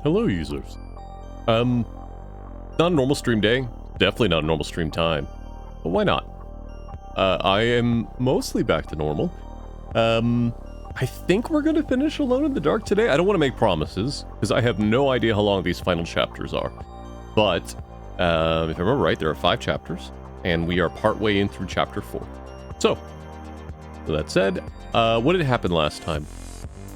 Hello, users. Not a normal stream day. Definitely not a normal stream time. But why not? I am mostly back to normal. I think we're gonna finish Alone in the Dark today. I don't want to make promises, because I have no idea how long these final chapters are. But, if I remember right, there are 5 chapters, and we are partway in through chapter 4. So, with that said, what did happen last time?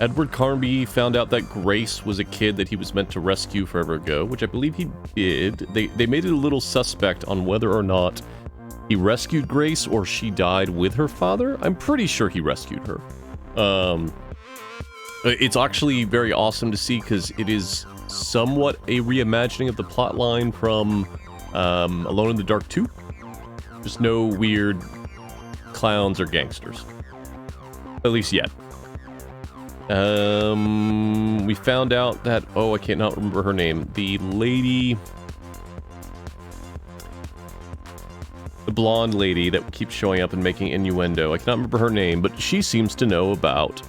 Edward Carnby found out that Grace was a kid that he was meant to rescue forever ago, which I believe he did. They made it a little suspect on whether or not he rescued Grace or she died with her father. I'm pretty sure he rescued her. It's actually very awesome to see because it is somewhat a reimagining of the plotline from Alone in the Dark 2. Just no weird clowns or gangsters. At least yet. We found out that, I cannot remember her name. The lady... The blonde lady that keeps showing up and making innuendo. I cannot remember her name, but she seems to know about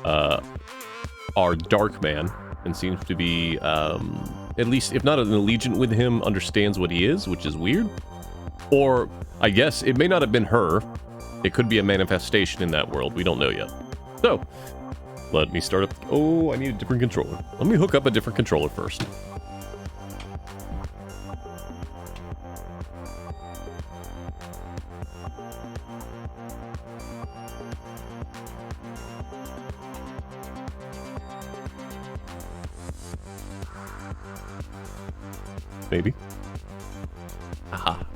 our Dark Man and seems to be, at least, if not an allegiant with him, understands what he is, which is weird. Or, I guess, it may not have been her. It could be a manifestation in that world. We don't know yet. So, let me start up... Oh, I need a different controller. Let me hook up a different controller first. Maybe. Aha.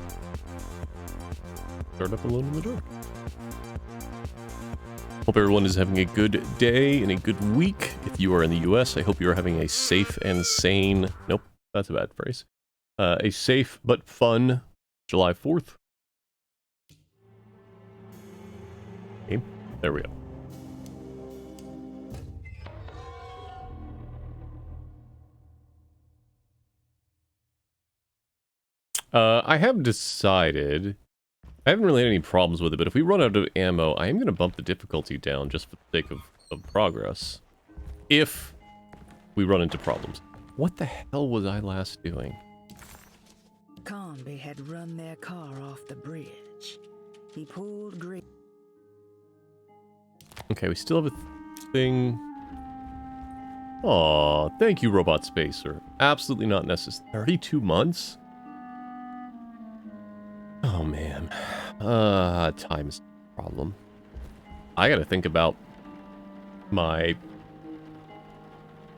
Start up Alone in the Dark. Hope everyone is having a good day and a good week. If you are in the US, I hope you are having a safe and sane... Nope, that's a bad phrase. A safe but fun July 4th. Okay, there we go. I have decided... I haven't really had any problems with it, but if we run out of ammo, I am going to bump the difficulty down just for the sake of progress. If we run into problems. What the hell was I last doing? Carnby had run their car off the bridge. He pulled Grace. Okay, we still have a thing. Aw, thank you, Robot Spacer. Absolutely not necessary. 32 months? Oh, man. Time is a problem. I gotta think about my... Is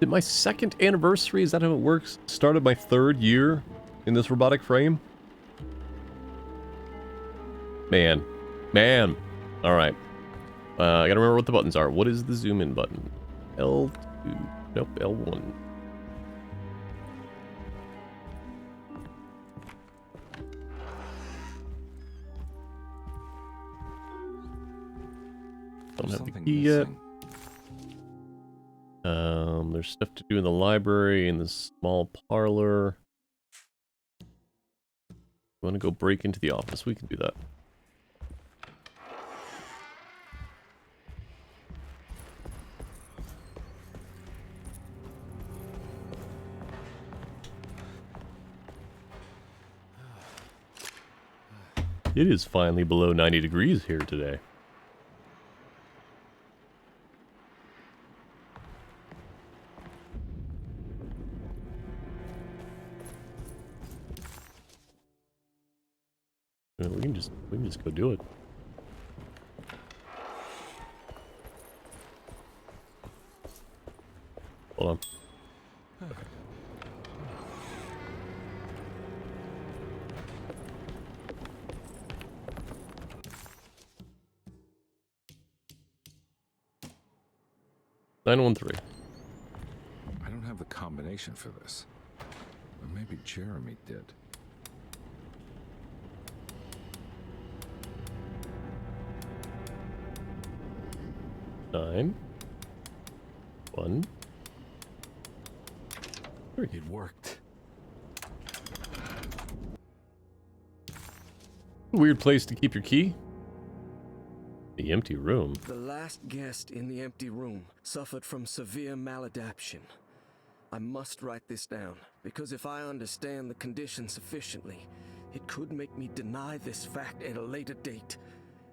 it my 2nd anniversary? Is that how it works? Started my 3rd year in this robotic frame? Man. Man. Alright. I gotta remember what the buttons are. What is the zoom in button? L2. Nope, L1. Don't have the key yet. There's stuff to do in the library, in the small parlor. You want to go break into the office? We can do that. It is finally below 90 degrees here today. We can just go do it. Hold on. I don't have the combination for this. Or maybe Jeremy did. Nine. 1. 3. It worked. Weird place to keep your key. The empty room. The last guest in the empty room suffered from severe maladaptation. I must write this down, because if I understand the condition sufficiently, it could make me deny this fact at a later date.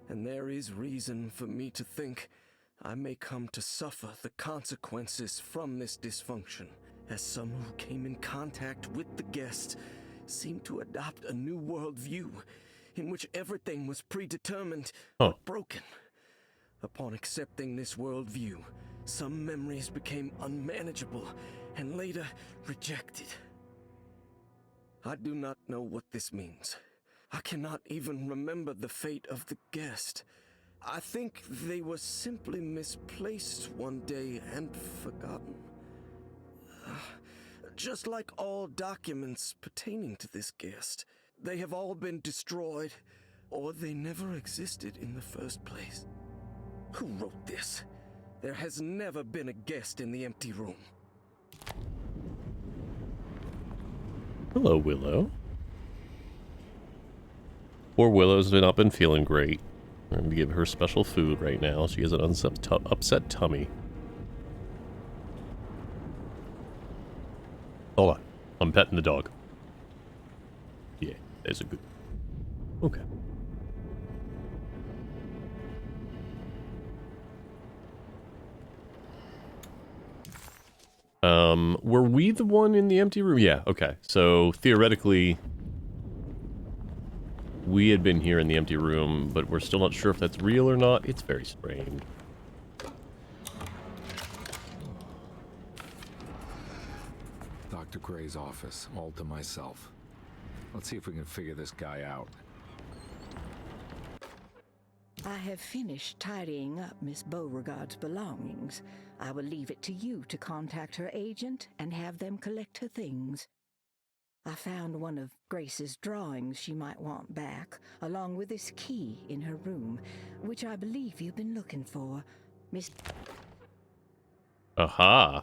And there is reason for me to think I may come to suffer the consequences from this dysfunction, as some who came in contact with the guest seemed to adopt a new worldview in which everything was predetermined but broken. Upon accepting this worldview, some memories became unmanageable and later rejected. I do not know what this means. I cannot even remember the fate of the guest. I think they were simply misplaced one day and forgotten. Just like all documents pertaining to this guest, they have all been destroyed, or they never existed in the first place. Who wrote this? There has never been a guest in the empty room. Hello, Willow. Poor Willow's not been feeling great. I'm going to give her special food right now. She has an upset tummy. Hold on. I'm petting the dog. Yeah, there's a good... Okay. Were we the one in the empty room? Yeah, okay. So, theoretically, we had been here in the empty room, but we're still not sure if that's real or not. It's very strange. Dr. Gray's office, all to myself. Let's see if we can figure this guy out. I have finished tidying up Miss Beauregard's belongings. I will leave it to you to contact her agent and have them collect her things. I found one of Grace's drawings she might want back, along with this key in her room, which I believe you've been looking for. Miss... Aha.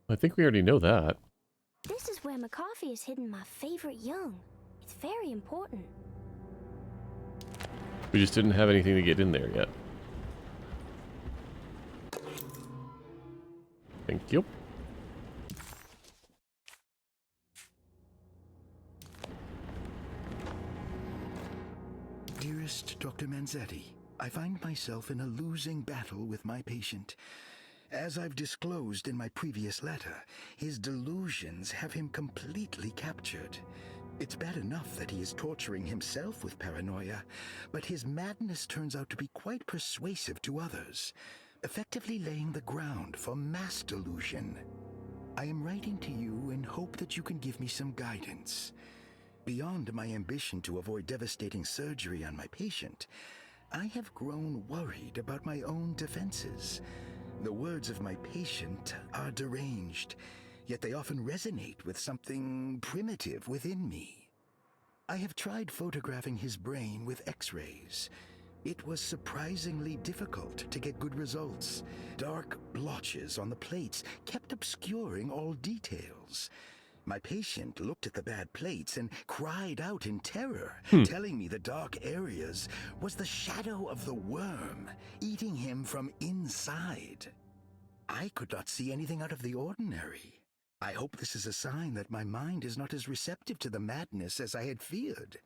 I think we already know that. This is where McCarthy has hidden my favorite young. It's very important. We just didn't have anything to get in there yet. Thank you. Dearest Dr. Manzetti, I find myself in a losing battle with my patient. As I've disclosed in my previous letter, his delusions have him completely captured. It's bad enough that he is torturing himself with paranoia, but his madness turns out to be quite persuasive to others, effectively laying the ground for mass delusion. I am writing to you in hope that you can give me some guidance. Beyond my ambition to avoid devastating surgery on my patient, I have grown worried about my own defenses. The words of my patient are deranged, yet they often resonate with something primitive within me. I have tried photographing his brain with X-rays. It was surprisingly difficult to get good results. Dark blotches on the plates kept obscuring all details. My patient looked at the bad plates and cried out in terror, telling me the dark areas was the shadow of the worm eating him from inside. I could not see anything out of the ordinary. I hope this is a sign that my mind is not as receptive to the madness as I had feared.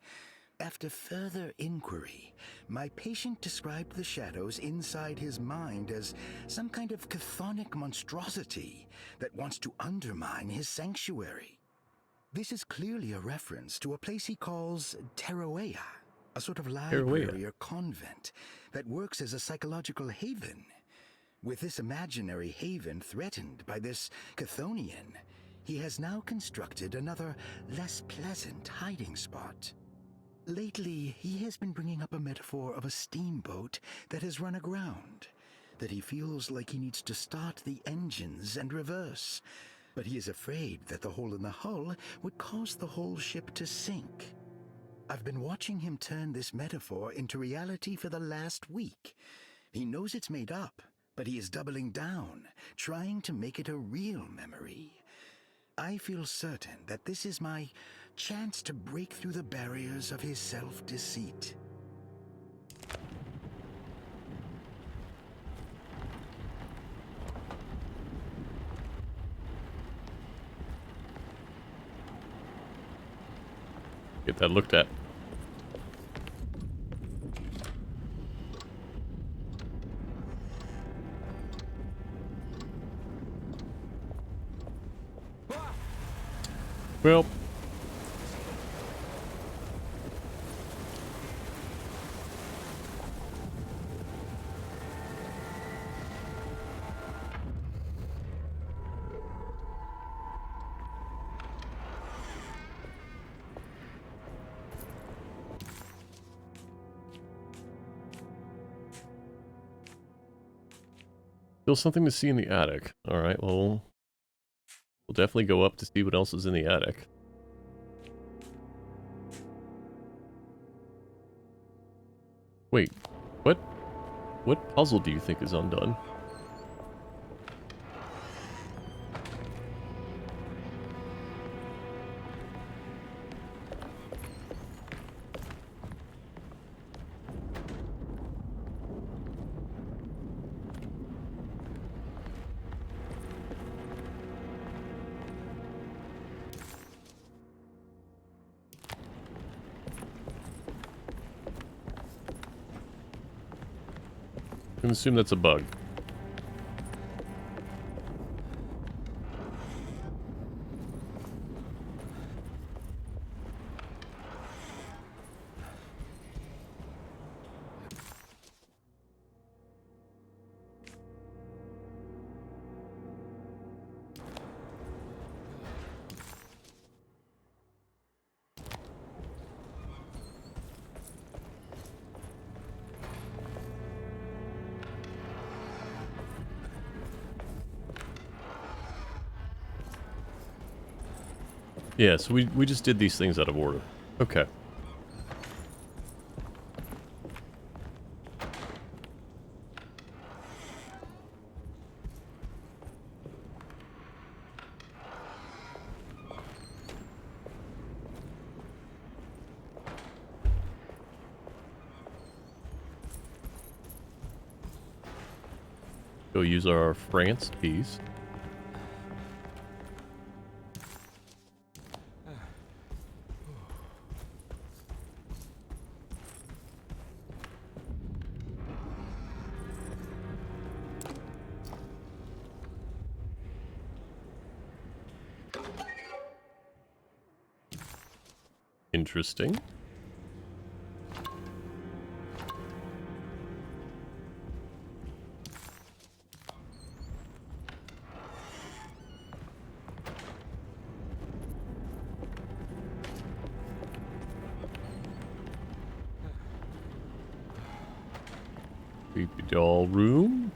After further inquiry, my patient described the shadows inside his mind as some kind of chthonic monstrosity that wants to undermine his sanctuary. This is clearly a reference to a place he calls Teroea, a sort of library or convent that works as a psychological haven. With this imaginary haven threatened by this Chthonian, he has now constructed another, less pleasant hiding spot. Lately, he has been bringing up a metaphor of a steamboat that has run aground, that he feels like he needs to start the engines and reverse, but he is afraid that the hole in the hull would cause the whole ship to sink. I've been watching him turn this metaphor into reality for the last week. He knows it's made up, but he is doubling down, trying to make it a real memory. I feel certain that this is my chance to break through the barriers of his self-deceit. Get that looked at. Well, still something to see in the attic. All right, well, we'll definitely go up to see what else is in the attic. Wait, what? What puzzle do you think is undone? I'm gonna assume that's a bug. Yeah, so we just did these things out of order. Okay. Go use our France piece. Interesting. Creepy doll room.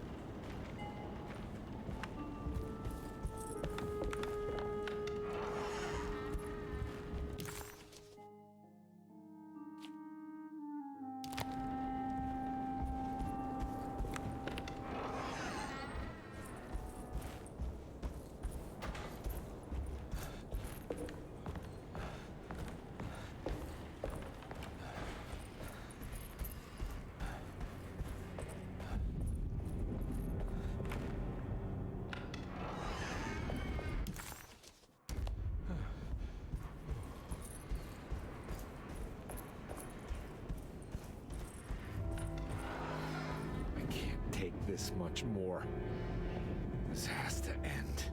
I can't take this much more. This has to end.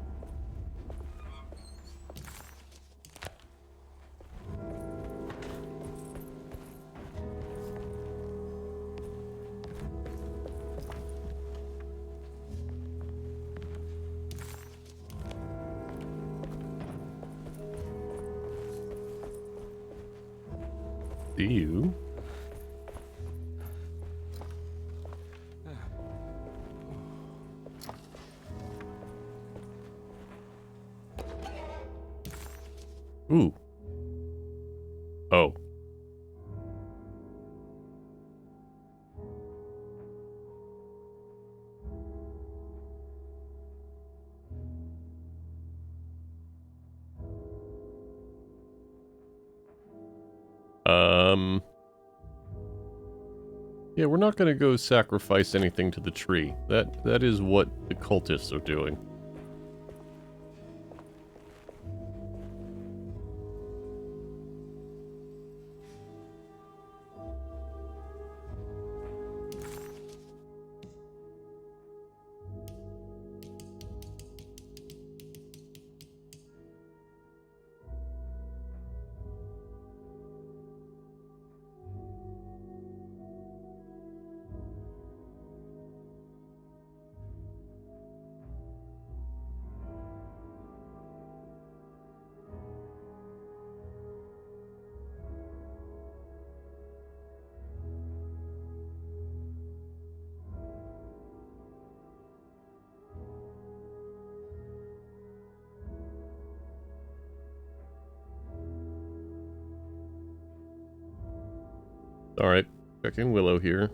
See you. Ooh. Oh. Yeah, we're not gonna go sacrifice anything to the tree. That is what the cultists are doing. Alright, checking Willow here.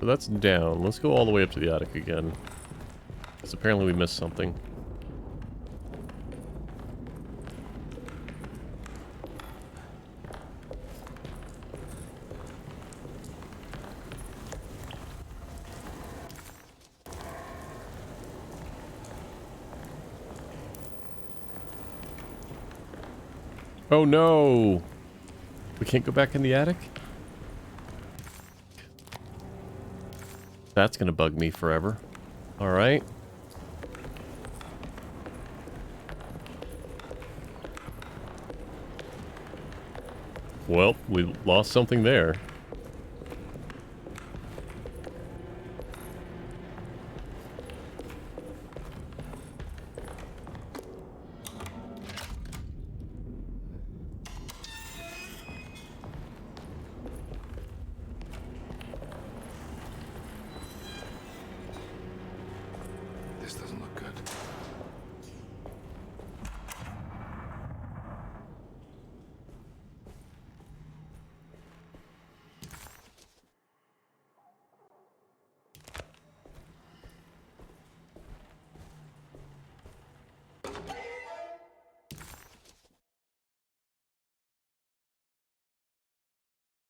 So that's down. Let's go all the way up to the attic again. Because apparently we missed something. Oh no! We can't go back in the attic? That's gonna bug me forever. Alright. Well, we lost something there. This doesn't look good.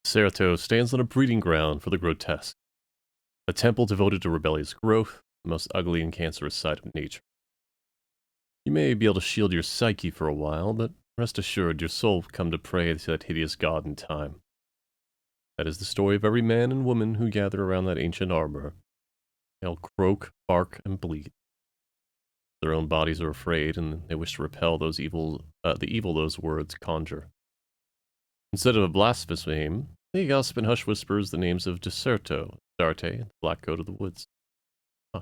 Certo stands on a breeding ground for the grotesque. A temple devoted to rebellious growth, the most ugly and cancerous side of nature. You may be able to shield your psyche for a while, but rest assured your soul will come to pray to that hideous god in time. That is the story of every man and woman who gather around that ancient arbor. They all croak, bark, and bleed. Their own bodies are afraid, and they wish to repel the evil those words conjure. Instead of a blasphemous name, they gossip and hush whispers the names of Deserto, Darte, and the Black Coat of the Woods. Huh.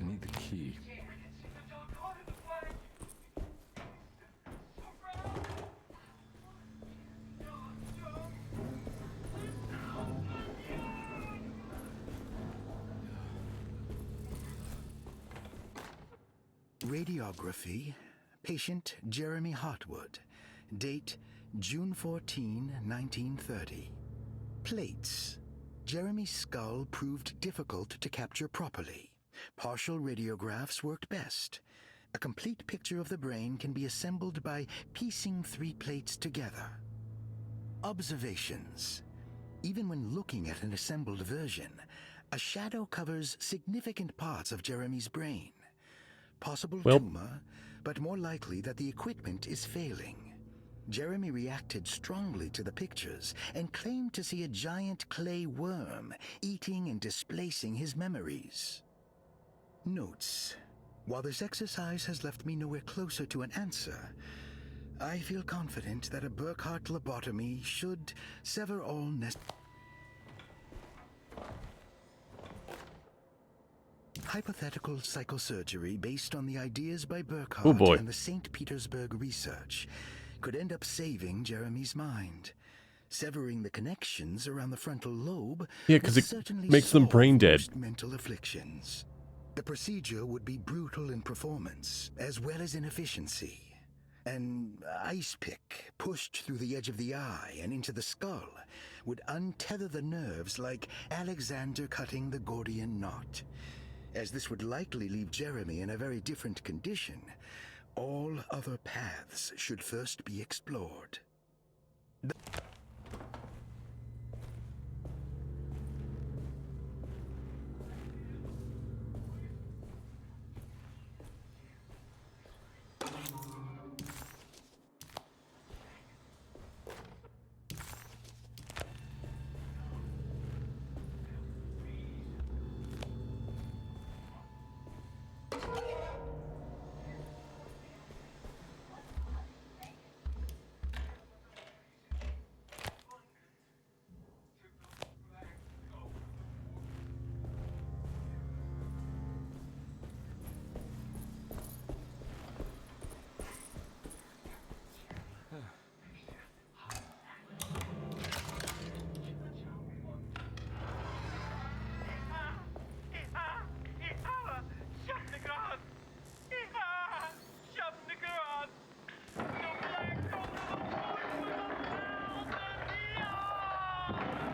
I need the key. Radiography. Patient Jeremy Hartwood. Date June 14, 1930. Plates. Jeremy's skull proved difficult to capture properly. Partial radiographs worked best. A complete picture of the brain can be assembled by piecing 3 plates together. Observations. Even when looking at an assembled version, a shadow covers significant parts of Jeremy's brain. Possible Well, tumor, but more likely that the equipment is failing. Jeremy reacted strongly to the pictures and claimed to see a giant clay worm eating and displacing his memories. Notes. While this exercise has left me nowhere closer to an answer, I feel confident that a Burkhart lobotomy should sever all hypothetical psychosurgery based on the ideas by oh Burkhart boy. and the St. Petersburg research could end up saving Jeremy's mind. Severing the connections around the frontal lobe Yeah, would because it certainly makes them brain solve dead. most mental afflictions. The procedure would be brutal in performance as well as in efficiency. An ice pick pushed through the edge of the eye and into the skull would untether the nerves like Alexander cutting the Gordian knot. As this would likely leave Jeremy in a very different condition, all other paths should first be explored.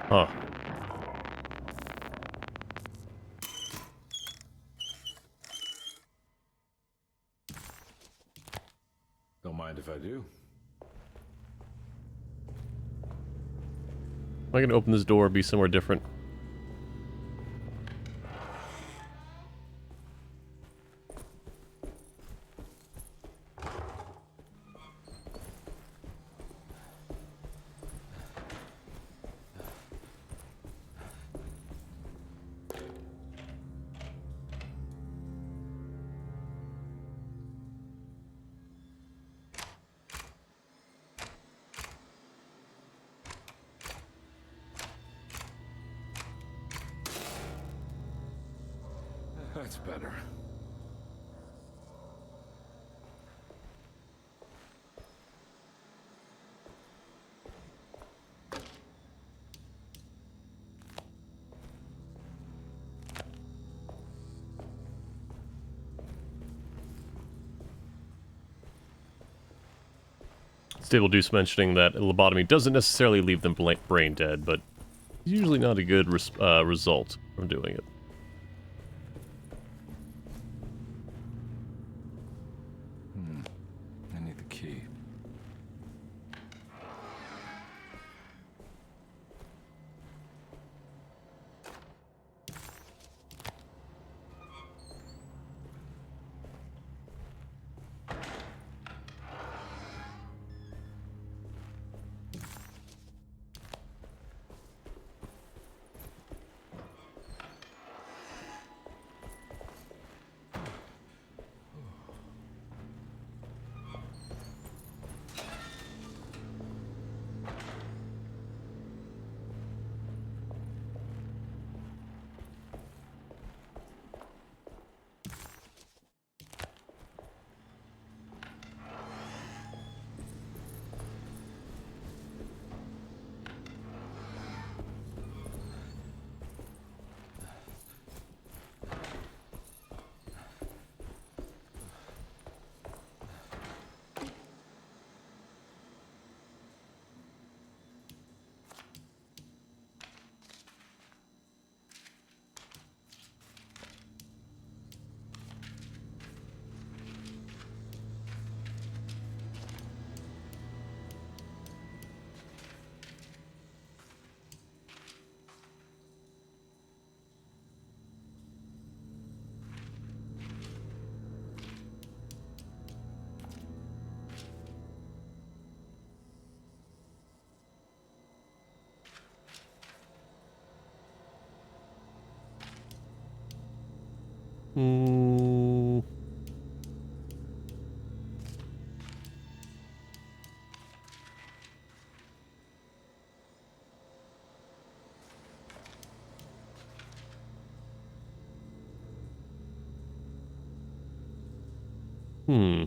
Huh. Don't mind if I do. Am I gonna open this door or be somewhere different? That's better. Stable Deuce mentioning that a lobotomy doesn't necessarily leave them brain dead, but usually not a good result from doing it. I need the key. Hmm.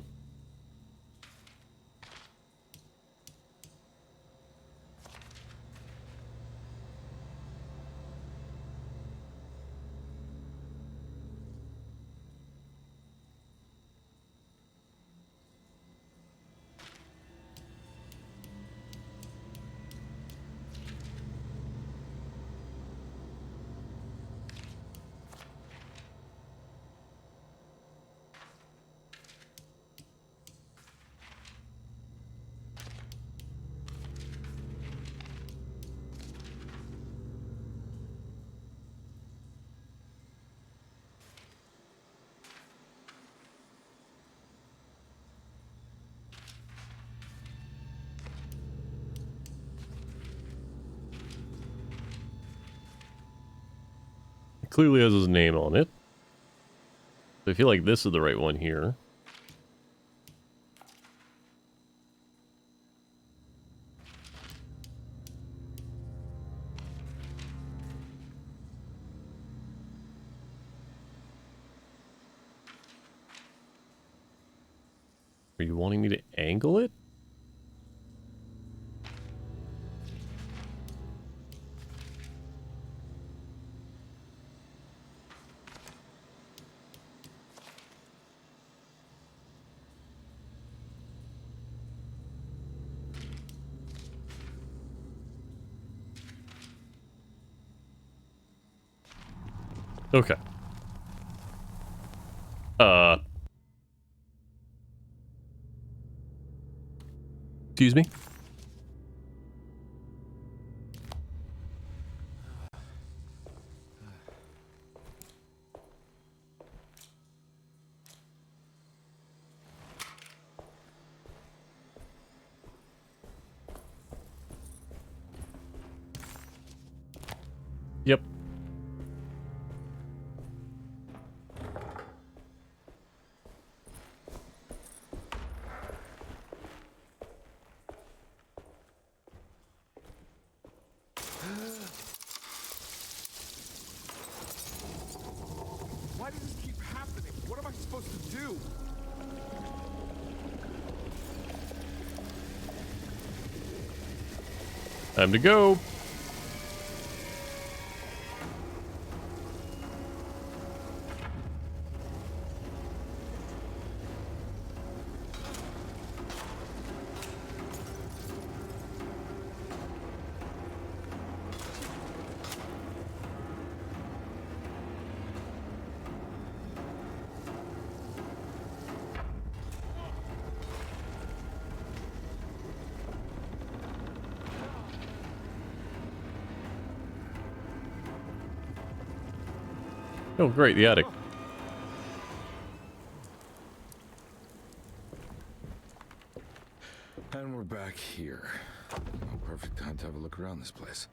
It clearly has his name on it. I feel like this is the right one here. Are you wanting me to angle it? Okay. Excuse me? Yep. Why does this keep happening? What am I supposed to do? Time to go. Oh, great, the attic. And we're back here. Oh, perfect time to have a look around this place.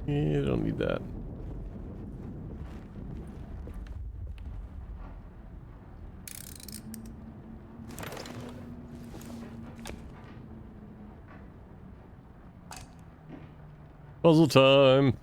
Yeah, don't need that. Puzzle time.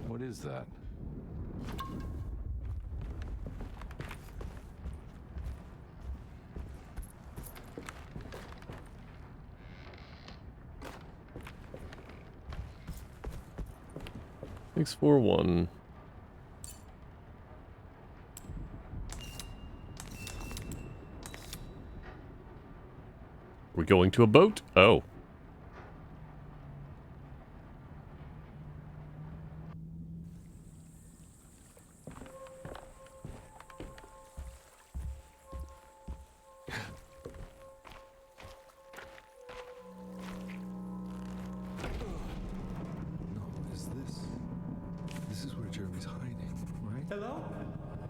What is that? Six, four, one. We're going to a boat? Oh.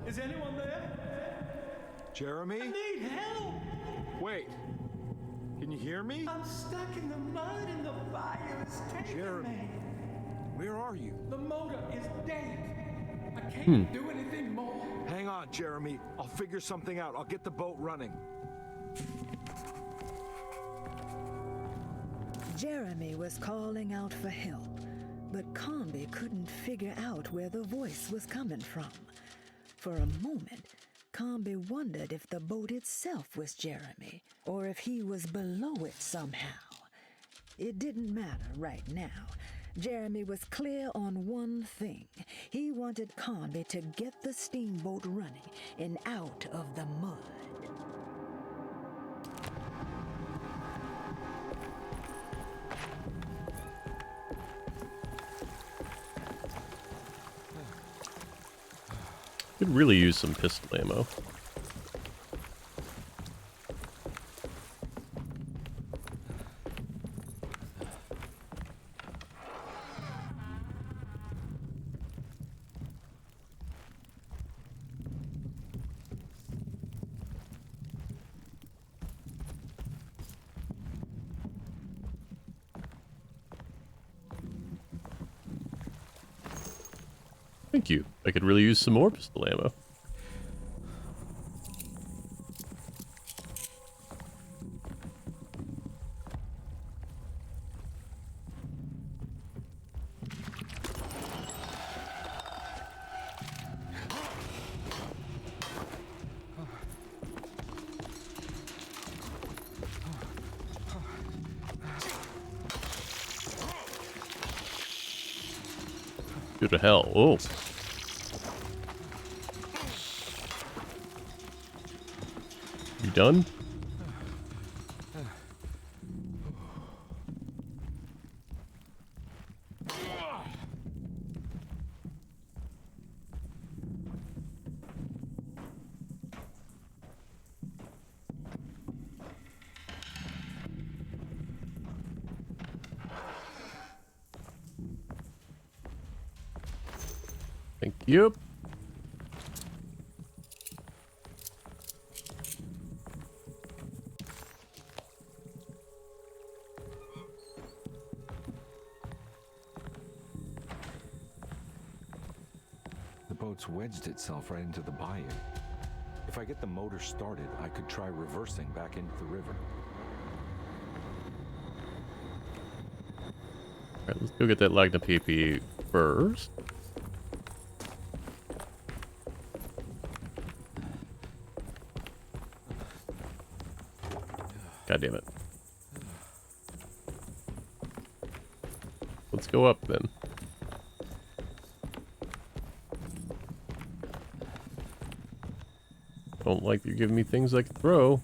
Is anyone there? Jeremy? I need help! Wait. Can you hear me? I'm stuck in the mud and the fire is taking Jeremy. me. Where are you? The motor is dead. I can't do anything more. Hang on, Jeremy. I'll figure something out. I'll get the boat running. Jeremy was calling out for help, but Combi couldn't figure out where the voice was coming from. For a moment, Combi wondered if the boat itself was Jeremy, or if he was below it somehow. It didn't matter right now. Jeremy was clear on one thing. He wanted Combi to get the steamboat running and out of the mud. Could really use some pistol ammo. Thank you. I could really use some more pistol ammo. Go to hell. Oh. You done? Thank you. The boat's wedged itself right into the bayou. If I get the motor started, I could try reversing back into the river. Alright, let's go get that Lagna PP first. God damn it. Let's go up then. Don't like you're giving me things I can throw.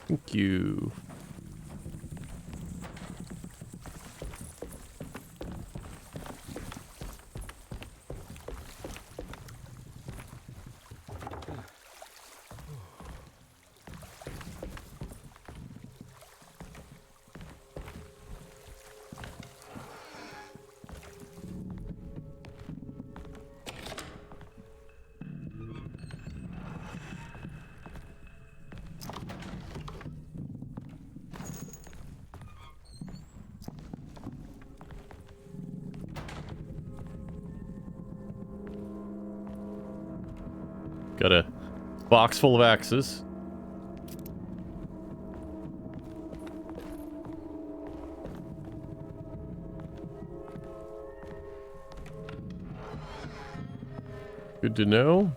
Thank you. Got a box full of axes. Good to know.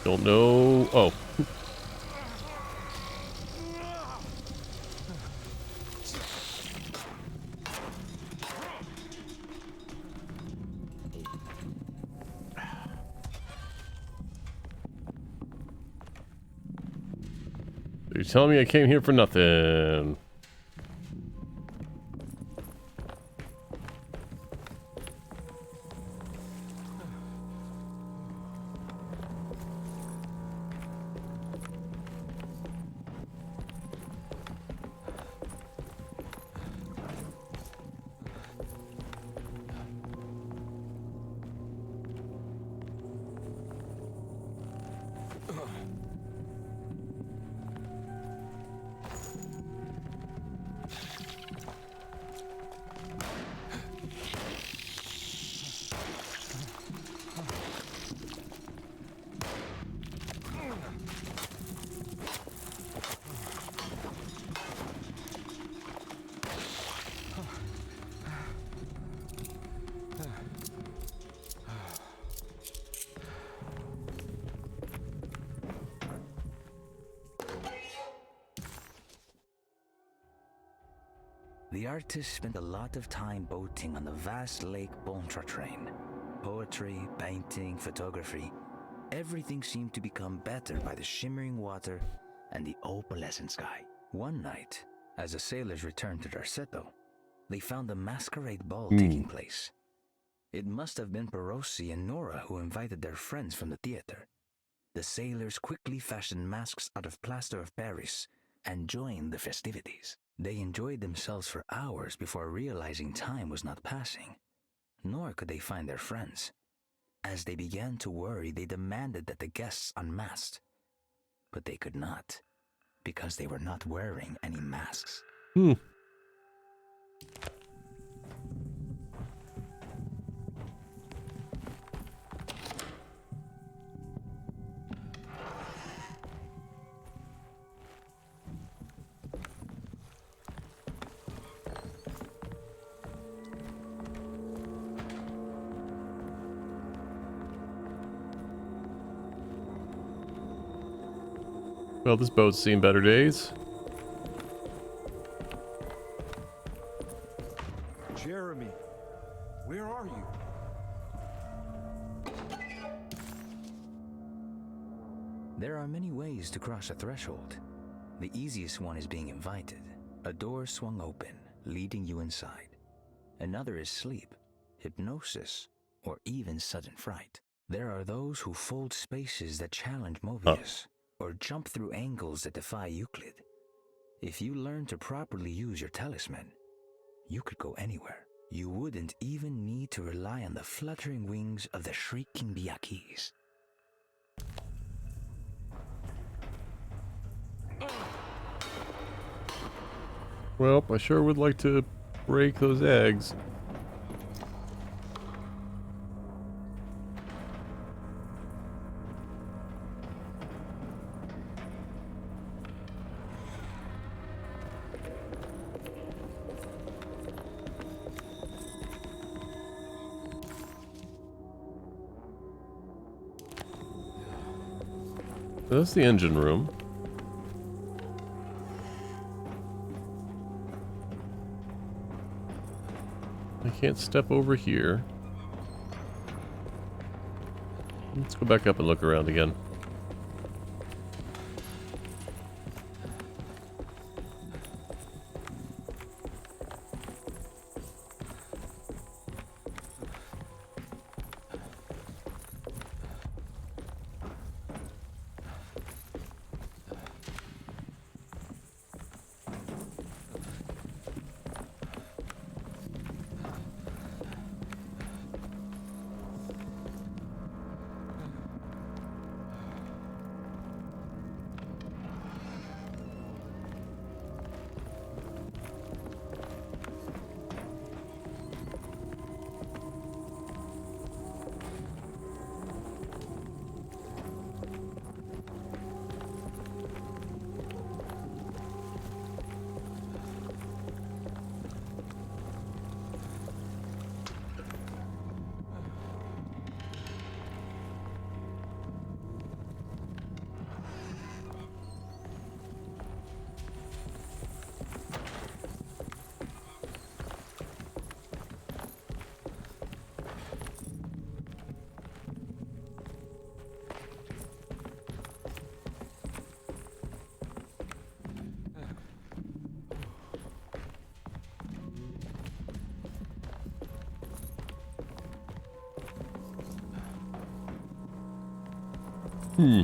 Don't know. Oh. You're telling me I came here for nothing. The artist spent a lot of time boating on the vast lake Pontchartrain. Poetry, painting, photography, everything seemed to become better by the shimmering water and the opalescent sky. One night, as the sailors returned to their settle, they found a masquerade ball taking place. It must have been Perosi and Nora who invited their friends from the theater. The sailors quickly fashioned masks out of plaster of Paris and joined the festivities. They enjoyed themselves for hours before realizing time was not passing, nor could they find their friends. As they began to worry, they demanded that the guests unmasked, but they could not, because they were not wearing any masks. Well, this boat's seen better days. Jeremy, where are you? There are many ways to cross a threshold. The easiest one is being invited. A door swung open, leading you inside. Another is sleep, hypnosis, or even sudden fright. There are those who fold spaces that challenge Mobius, or jump through angles that defy Euclid. If you learn to properly use your talisman, you could go anywhere. You wouldn't even need to rely on the fluttering wings of the shrieking Biakis. Well, I sure would like to break those eggs. That's the engine room. I can't step over here. Let's go back up and look around again. Hmm.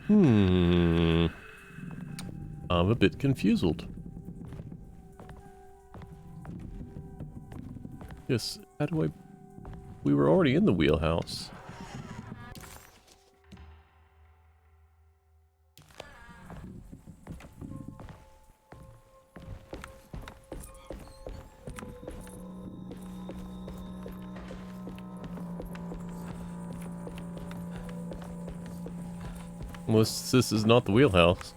Hmm. I'm a bit confused. Yes, how do I... We were already in the wheelhouse. Unless this is not the wheelhouse.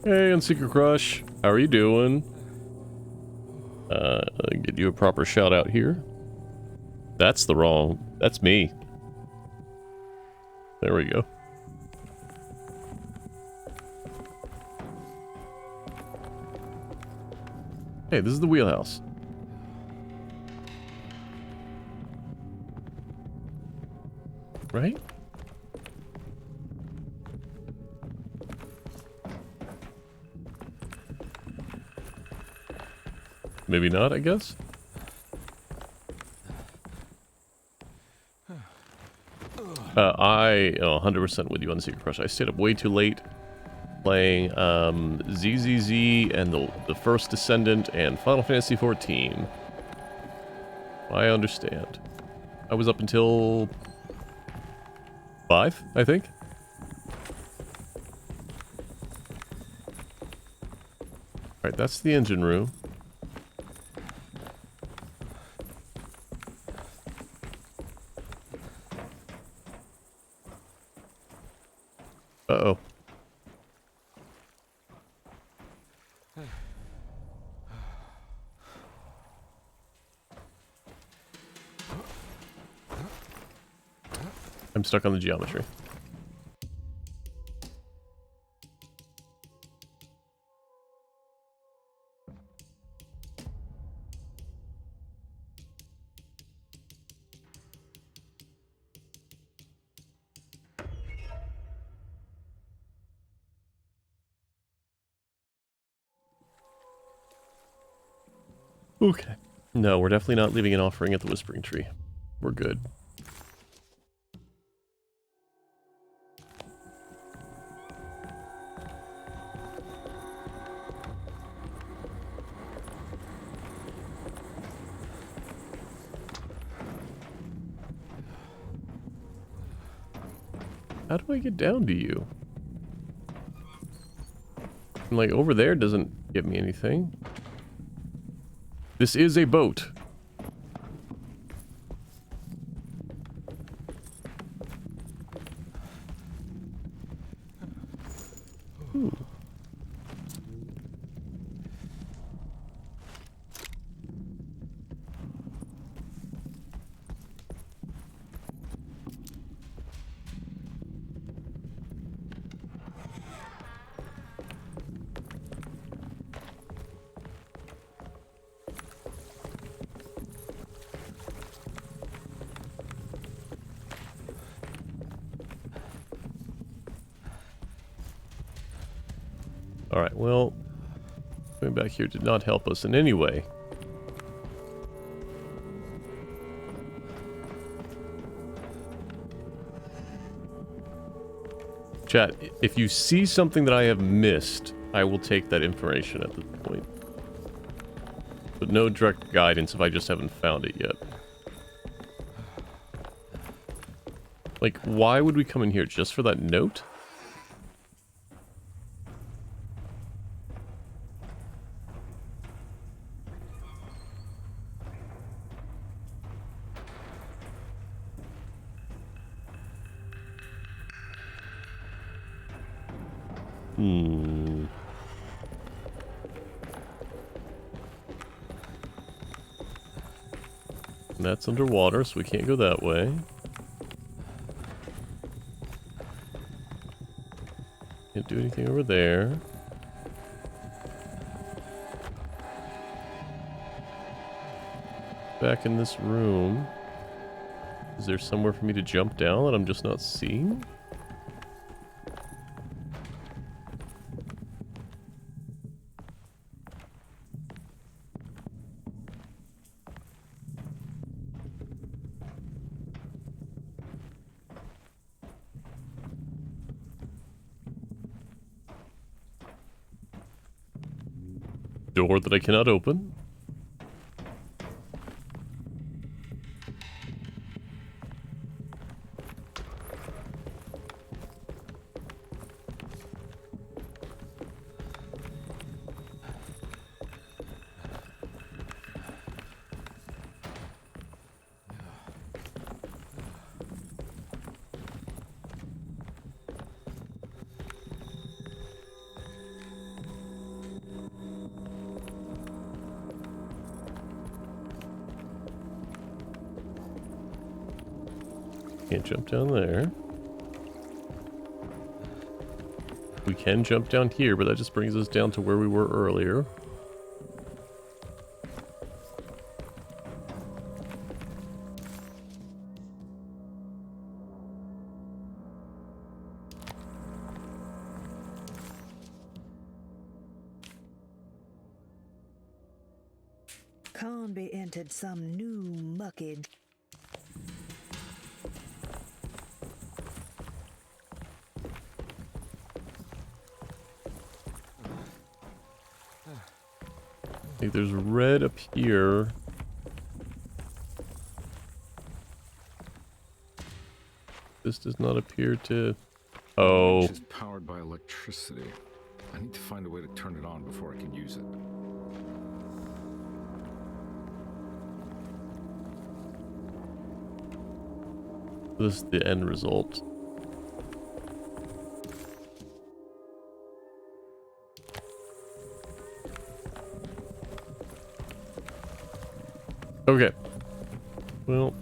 Hey, Unseeker Crush. How are you doing? Get you a proper shout out here. That's the wrong... That's me. There we go. Hey, this is the wheelhouse. Right? Maybe not, I guess. I 100% with you on the Secret Crush. I stayed up way too late playing ZZZ and the First Descendant and Final Fantasy XIV. I understand. I was up until 5, I think. Alright, that's the engine room. Uh-oh. I'm stuck on the geometry. Okay. No, we're definitely not leaving an offering at the Whispering Tree. We're good. How do I get down to you? Like, over there doesn't give me anything. This is a boat. Ooh. Alright, well, going back here did not help us in any way. Chat, if you see something that I have missed, I will take that information at this point. But no direct guidance if I just haven't found it yet. Like, why would we come in here? Just for that note? And that's underwater, so we can't go that way. Can't do anything over there. Back in this room. Is there somewhere for me to jump down that I'm just not seeing? Door that I cannot open. Can't jump down there. We can jump down here, but that just brings us down to where we were earlier. Conby entered some new mucky. I think there's red up here. This does not appear to... Oh. Which is powered by electricity. I need to find a way to turn it on before I can use it. This is the end result. Okay. Well.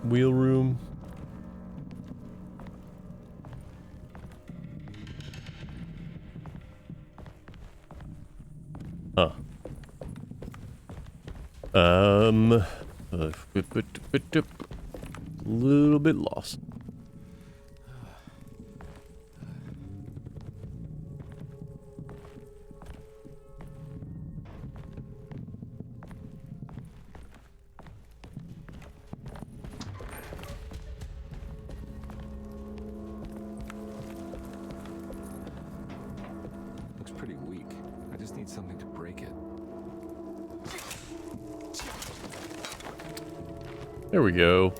Wheel room. Huh. A little bit lost. Looks pretty weak. I just need something to break it. There we go.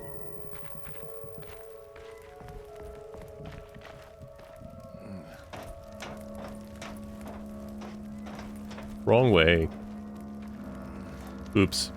Wrong way. Oops.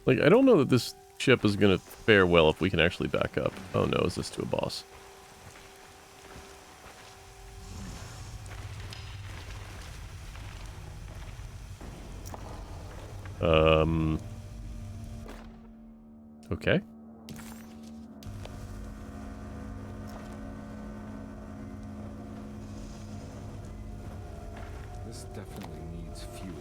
Like, I don't know that this ship is gonna fare well if we can actually back up. Oh no, is this to a boss? Okay. This definitely needs fuel.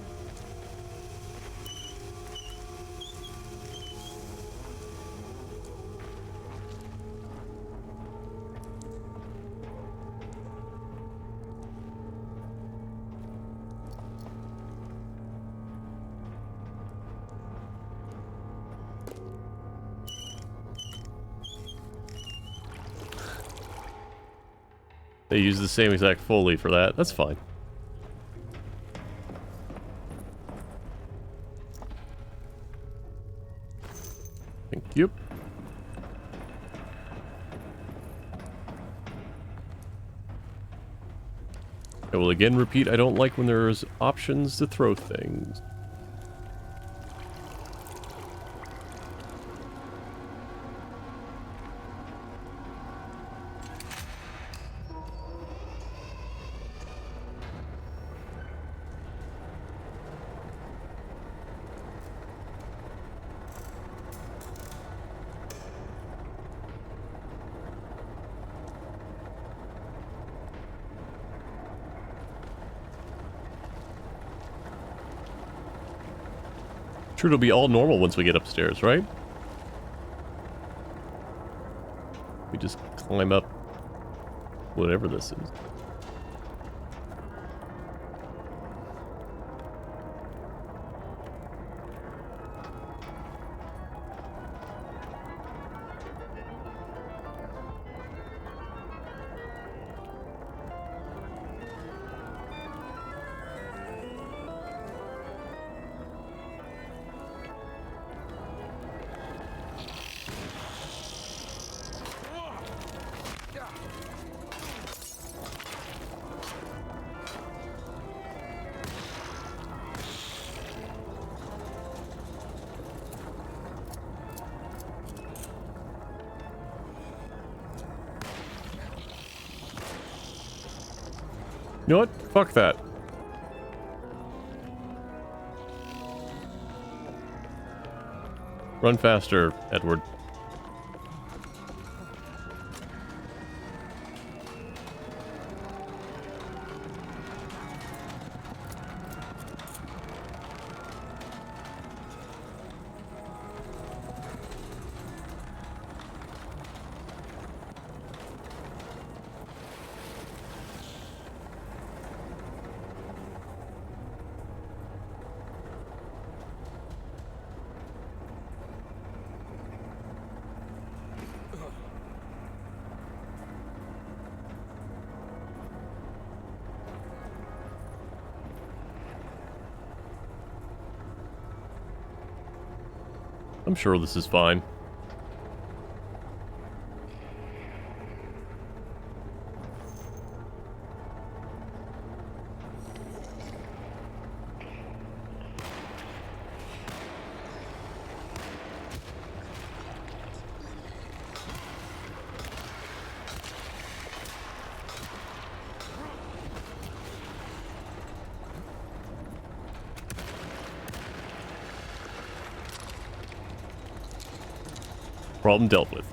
They use the same exact Foley for that. That's fine. Thank you. I will again repeat, I don't like when there's options to throw things. Sure, it'll be all normal once we get upstairs, right? We just climb up whatever this is. You know what? Fuck that. Run faster, Edward. I'm sure this is fine. Problem dealt with.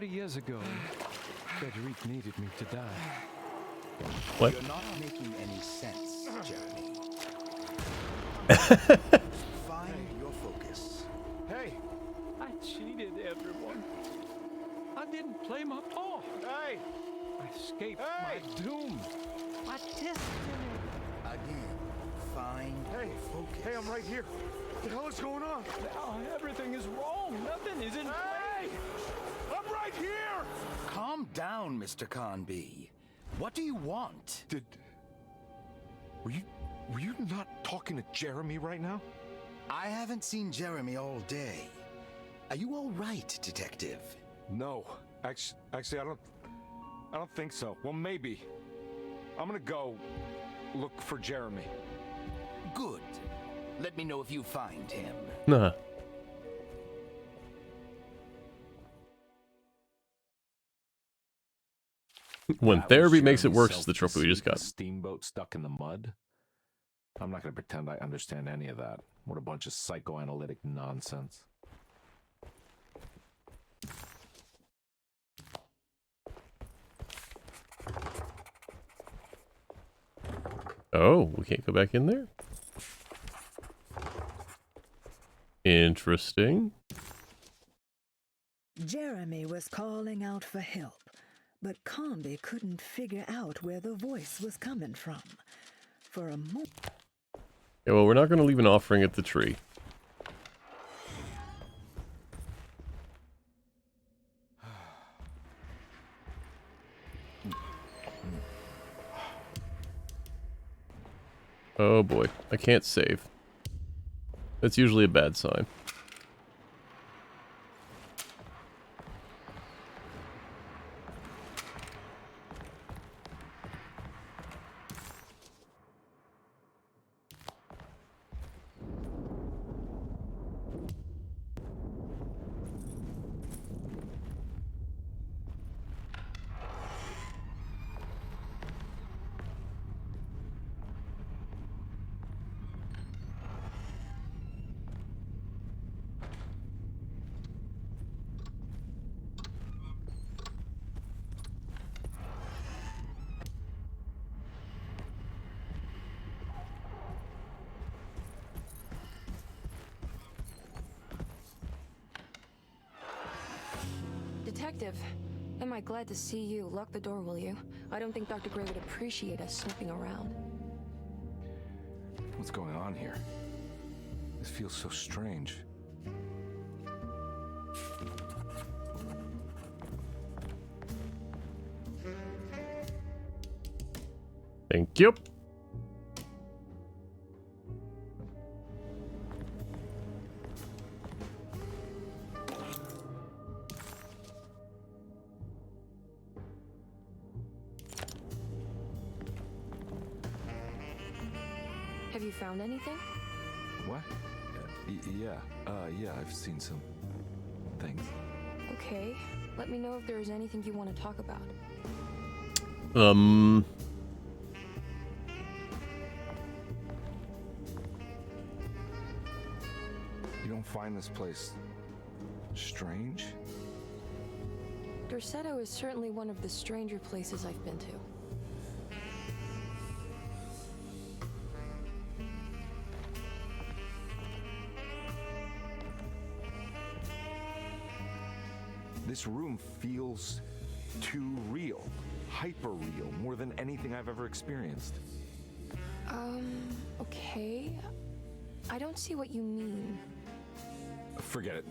Years ago, Frederic needed me to die. What? You're not making any sense, Jeremy. Find your focus. Hey, I cheated everyone. I didn't play my part. Hey, I escaped my doom, my destiny. Again, find your focus. Hey, I'm right here. What the hell is going on? Now everything is wrong. Nothing is in play. I'm right here. Calm down, Mr. Conby. What do you want? Were you Were you not talking to Jeremy right now? I haven't seen Jeremy all day. Are you all right, Detective? No. Actually, I don't think so. Well, maybe. I'm gonna go look for Jeremy. Good. Let me know if you find him. Nah. When That was therapy makes it Jeremy's worse is the trophy we just self-deceit, got. a steamboat stuck in the mud? I'm not gonna pretend I understand any of that. What a bunch of psychoanalytic nonsense. Oh, we can't go back in there? Interesting. Jeremy was calling out for help, but Combi couldn't figure out where the voice was coming from. For a moment. Yeah, well, we're not going to leave an offering at the tree. Oh boy, I can't save. That's usually a bad sign. Detective, am I glad to see you. Lock the door, will you? I don't think Dr. Gray would appreciate us snooping around. What's going on here? This feels so strange. Thank you. Have you found anything? What? Yeah, I've seen some things. Okay. Let me know if there is anything you want to talk about. You don't find this place strange? Dorsetto is certainly one of the stranger places I've been to. This room feels too real, hyper real, more than anything I've ever experienced. Okay. I don't see what you mean. Forget it.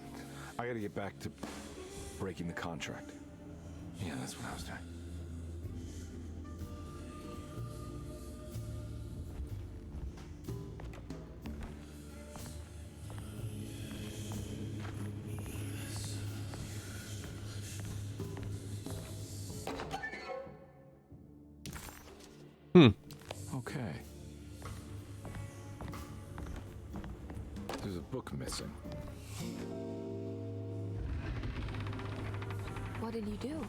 I gotta get back to breaking the contract. Yeah, that's what I was doing. Okay. There's a book missing. What did you do?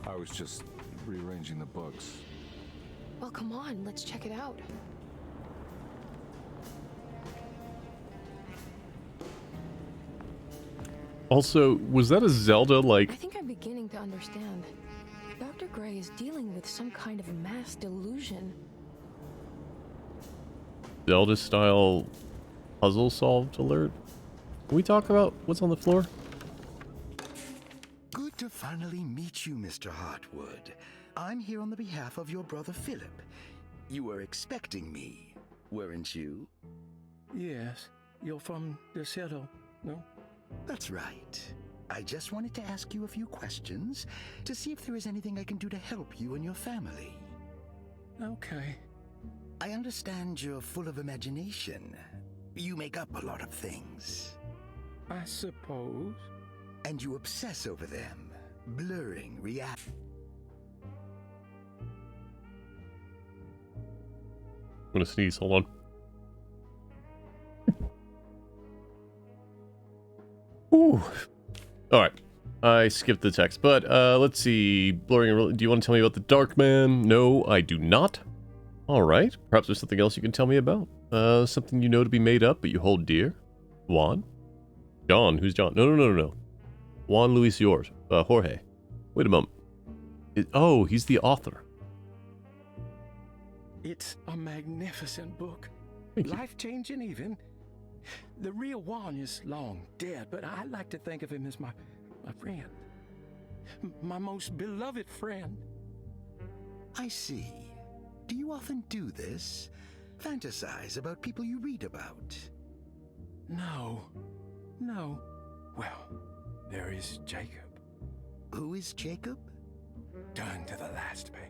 I was just rearranging the books. Well, come on, let's check it out. Also, was that a Zelda, like... I think I'm beginning to understand. Dr. Gray is dealing with some kind of mass delusion. Zelda-style puzzle solved alert? Can we talk about what's on the floor? Good to finally meet you, Mr. Hartwood. I'm here on the behalf of your brother Philip. You were expecting me, weren't you? Yes, you're from Dorsetto, no? That's right. I just wanted to ask you a few questions to see if there is anything I can do to help you and your family. Okay. I understand you're full of imagination. You make up a lot of things. I suppose. And you obsess over them, blurring reality. I'm gonna sneeze, hold on. Ooh. Alright. I skipped the text, but let's see. Blurring. Do you want to tell me about the Dark Man? No, I do not. Alright. Perhaps there's something else you can tell me about. Something you know to be made up, but you hold dear? Juan? John? Who's John? No. Juan Luis Yours. Jorge. Wait a moment. Oh, he's the author. It's a magnificent book. Thank you. Life-changing even. The real Juan is long dead, but I like to think of him as my friend. My most beloved friend. I see. Do you often do this? Fantasize about people you read about? No. Well, there is Jacob. Who is Jacob? Turn to the last page.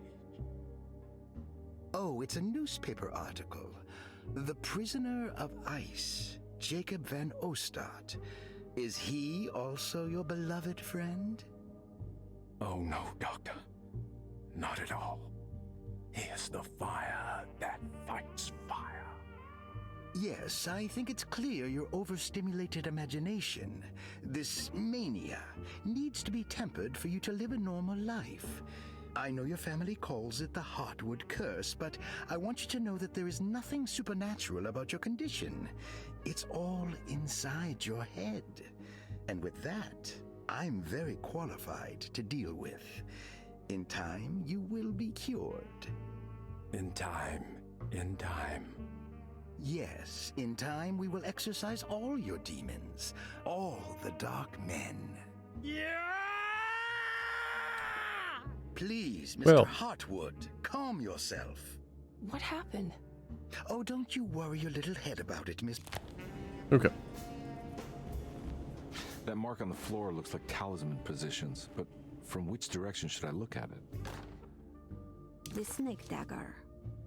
Oh, it's a newspaper article. The Prisoner of Ice, Jacob van Ostad. Is he also your beloved friend? Oh no, Doctor. Not at all. He is the fire that fights fire. Yes, I think it's clear your overstimulated imagination, this mania, needs to be tempered for you to live a normal life. I know your family calls it the Heartwood Curse, but I want you to know that there is nothing supernatural about your condition. It's all inside your head. And with that, I'm very qualified to deal with. In time, you will be cured. In time. Yes, in time we will exorcise all your demons, all the dark men. Yeah! Please, Mr. Well. Heartwood, calm yourself. What happened? Oh, don't you worry your little head about it, Miss... Okay. That mark on the floor looks like talisman positions, but from which direction should I look at it? The Snake Dagger,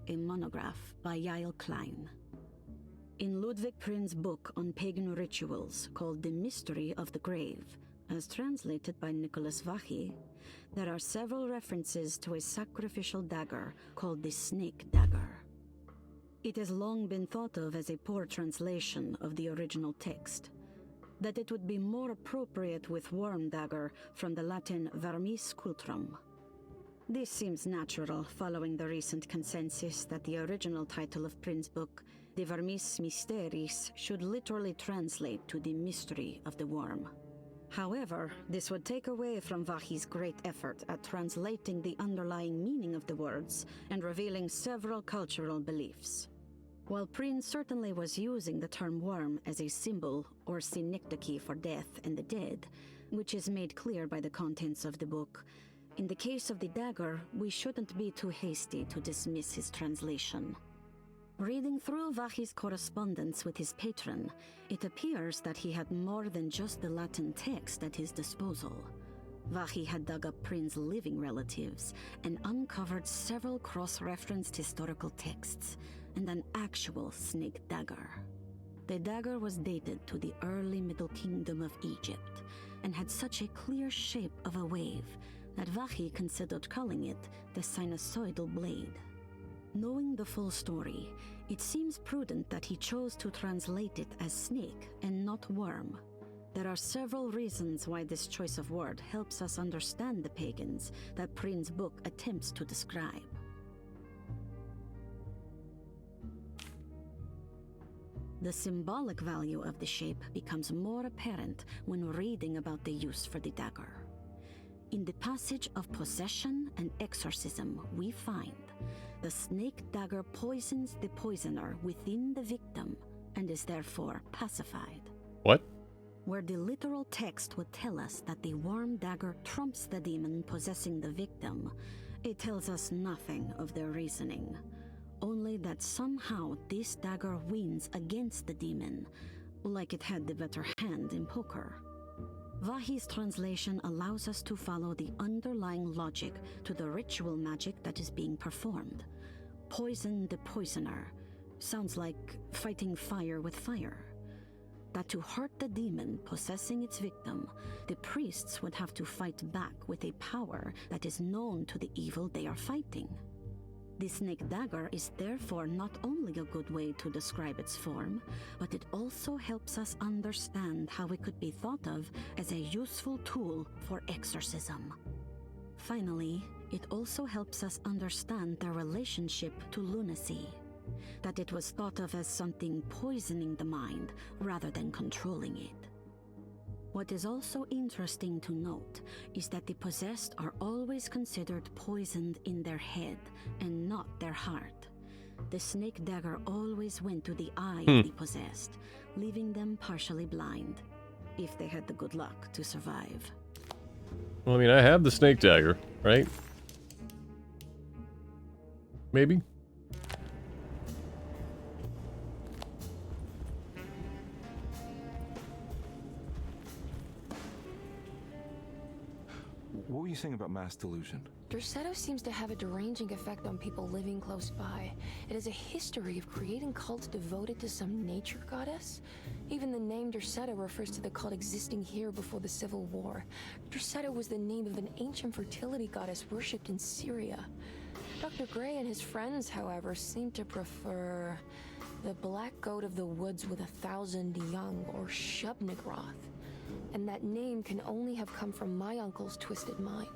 a monograph by Yael Klein. In Ludwig Prin's book on pagan rituals called The Mystery of the Grave, as translated by Nicholas Vachy, there are several references to a sacrificial dagger called the Snake Dagger. It has long been thought of as a poor translation of the original text, that it would be more appropriate with worm dagger from the Latin vermis cultrum. This seems natural following the recent consensus that the original title of Prin's book, De Vermis Mysteris, should literally translate to the mystery of the worm. However, this would take away from Vachy's great effort at translating the underlying meaning of the words and revealing several cultural beliefs. While Prin certainly was using the term worm as a symbol or synecdoche for death and the dead, which is made clear by the contents of the book, in the case of the dagger, we shouldn't be too hasty to dismiss his translation. Reading through Vachy's correspondence with his patron, it appears that he had more than just the Latin text at his disposal. Vachy had dug up Prin's living relatives and uncovered several cross-referenced historical texts and an actual snake dagger. The dagger was dated to the early Middle Kingdom of Egypt and had such a clear shape of a wave that Vachy considered calling it the sinusoidal blade. Knowing the full story, it seems prudent that he chose to translate it as snake and not worm. There are several reasons why this choice of word helps us understand the pagans that Prin's book attempts to describe. The symbolic value of the shape becomes more apparent when reading about the use for the dagger. In the passage of possession and exorcism, we find the snake dagger poisons the poisoner within the victim and is therefore pacified. What? Where the literal text would tell us that the worm dagger trumps the demon possessing the victim, it tells us nothing of their reasoning, only that somehow this dagger wins against the demon, like it had the better hand in poker. Vachy's translation allows us to follow the underlying logic to the ritual magic that is being performed. poison the poisoner. Sounds like fighting fire with fire. That to hurt the demon possessing its victim, the priests would have to fight back with a power that is known to the evil they are fighting. The snake dagger is therefore not only a good way to describe its form, but it also helps us understand how it could be thought of as a useful tool for exorcism. Finally, it also helps us understand their relationship to lunacy, that it was thought of as something poisoning the mind rather than controlling it. What is also interesting to note is that the possessed are always considered poisoned in their head and not their heart. The snake dagger always went to the eye of the possessed, leaving them partially blind, if they had the good luck to survive. Well, I mean, I have the snake dagger, right? Maybe? What were you saying about mass delusion? Derceto seems to have a deranging effect on people living close by. It has a history of creating cults devoted to some nature goddess. Even the name Derceto refers to the cult existing here before the Civil War. Derceto was the name of an ancient fertility goddess worshipped in Syria. Dr. Gray and his friends, however, seem to prefer the black goat of the woods with 1,000 young, or Shub-Nigroth. And that name can only have come from my uncle's twisted mind.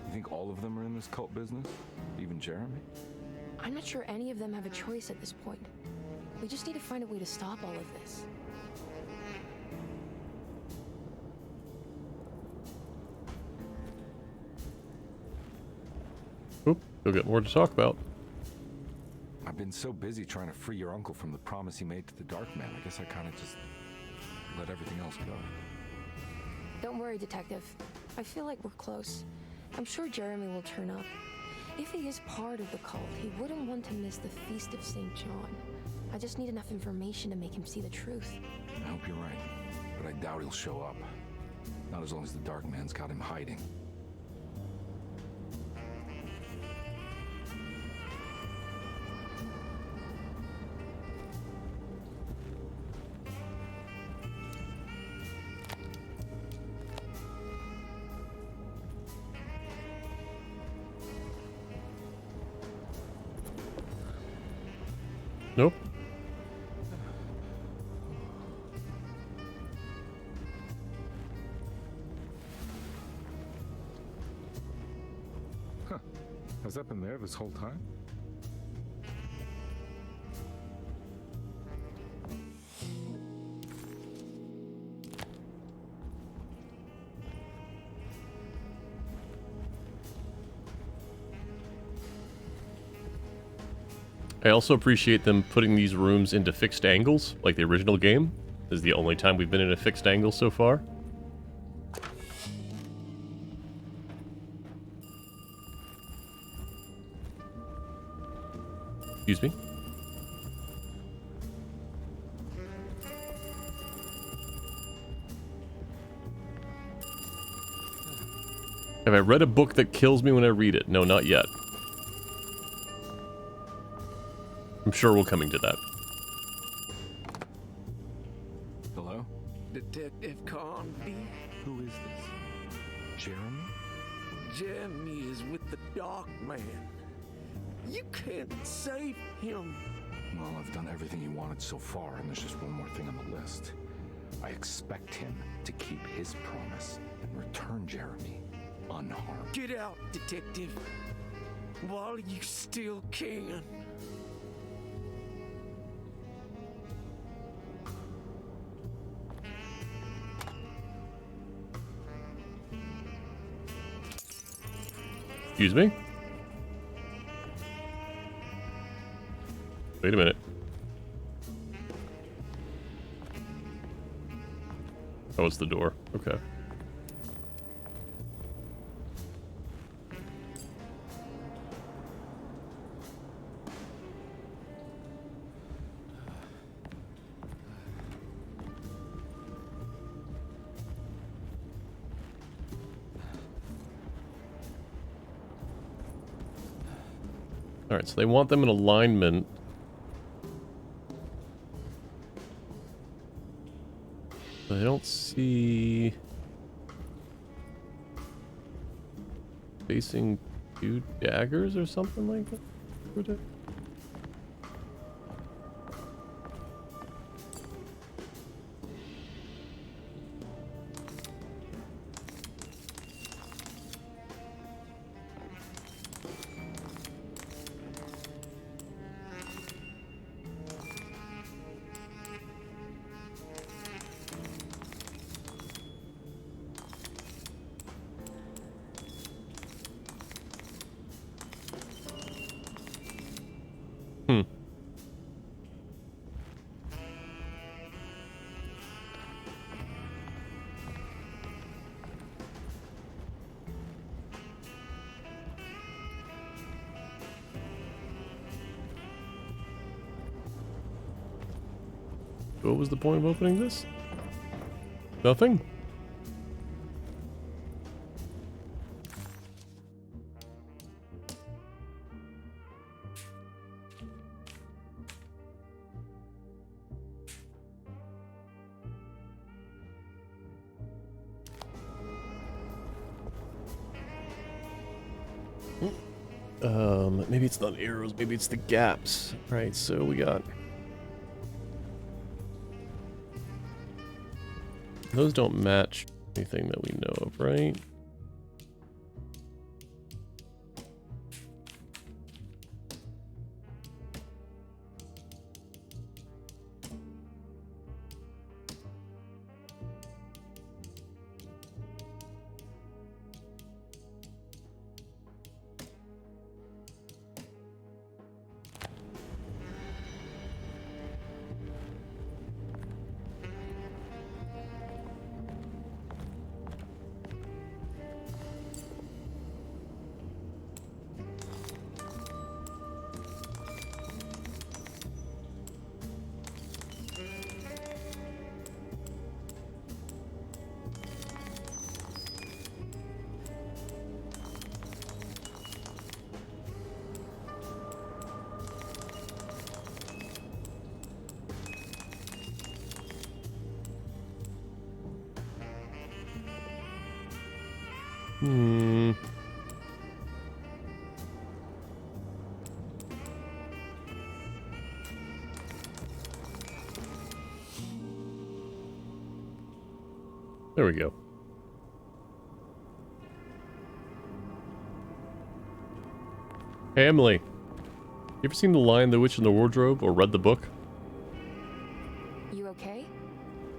You think all of them are in this cult business? Even Jeremy? I'm not sure any of them have a choice at this point. We just need to find a way to stop all of this. Oop, you'll get more to talk about. I've been so busy trying to free your uncle from the promise he made to the Dark Man. I guess I kind of just let everything else go. Don't worry, Detective. I feel like we're close. I'm sure Jeremy will turn up. If he is part of the cult, he wouldn't want to miss the Feast of St. John. I just need enough information to make him see the truth. I hope you're right, but I doubt he'll show up. Not as long as the Dark Man's got him hiding. Nope. Huh. Has that been there this whole time? I also appreciate them putting these rooms into fixed angles, like the original game. This is the only time we've been in a fixed angle so far. Excuse me? Have I read a book that kills me when I read it? No, not yet. I'm sure we're coming to that. Hello? Detective Conby? Who is this? Jeremy? Jeremy is with the Dark Man. You can't save him. Well, I've done everything you wanted so far, and there's just one more thing on the list. I expect him to keep his promise and return Jeremy unharmed. Get out, Detective, while you still can. Excuse me? Wait a minute. Oh, it's the door. Okay. Alright, so they want them in alignment. I don't see... facing 2 daggers or something like that? What was the point of opening this? Nothing? Maybe it's not arrows, maybe it's the gaps. Right, so we got... Those don't match anything that we know of, right? There we go. Hey, Emily. You ever seen The Lion, the Witch, and the Wardrobe, or read the book? You okay?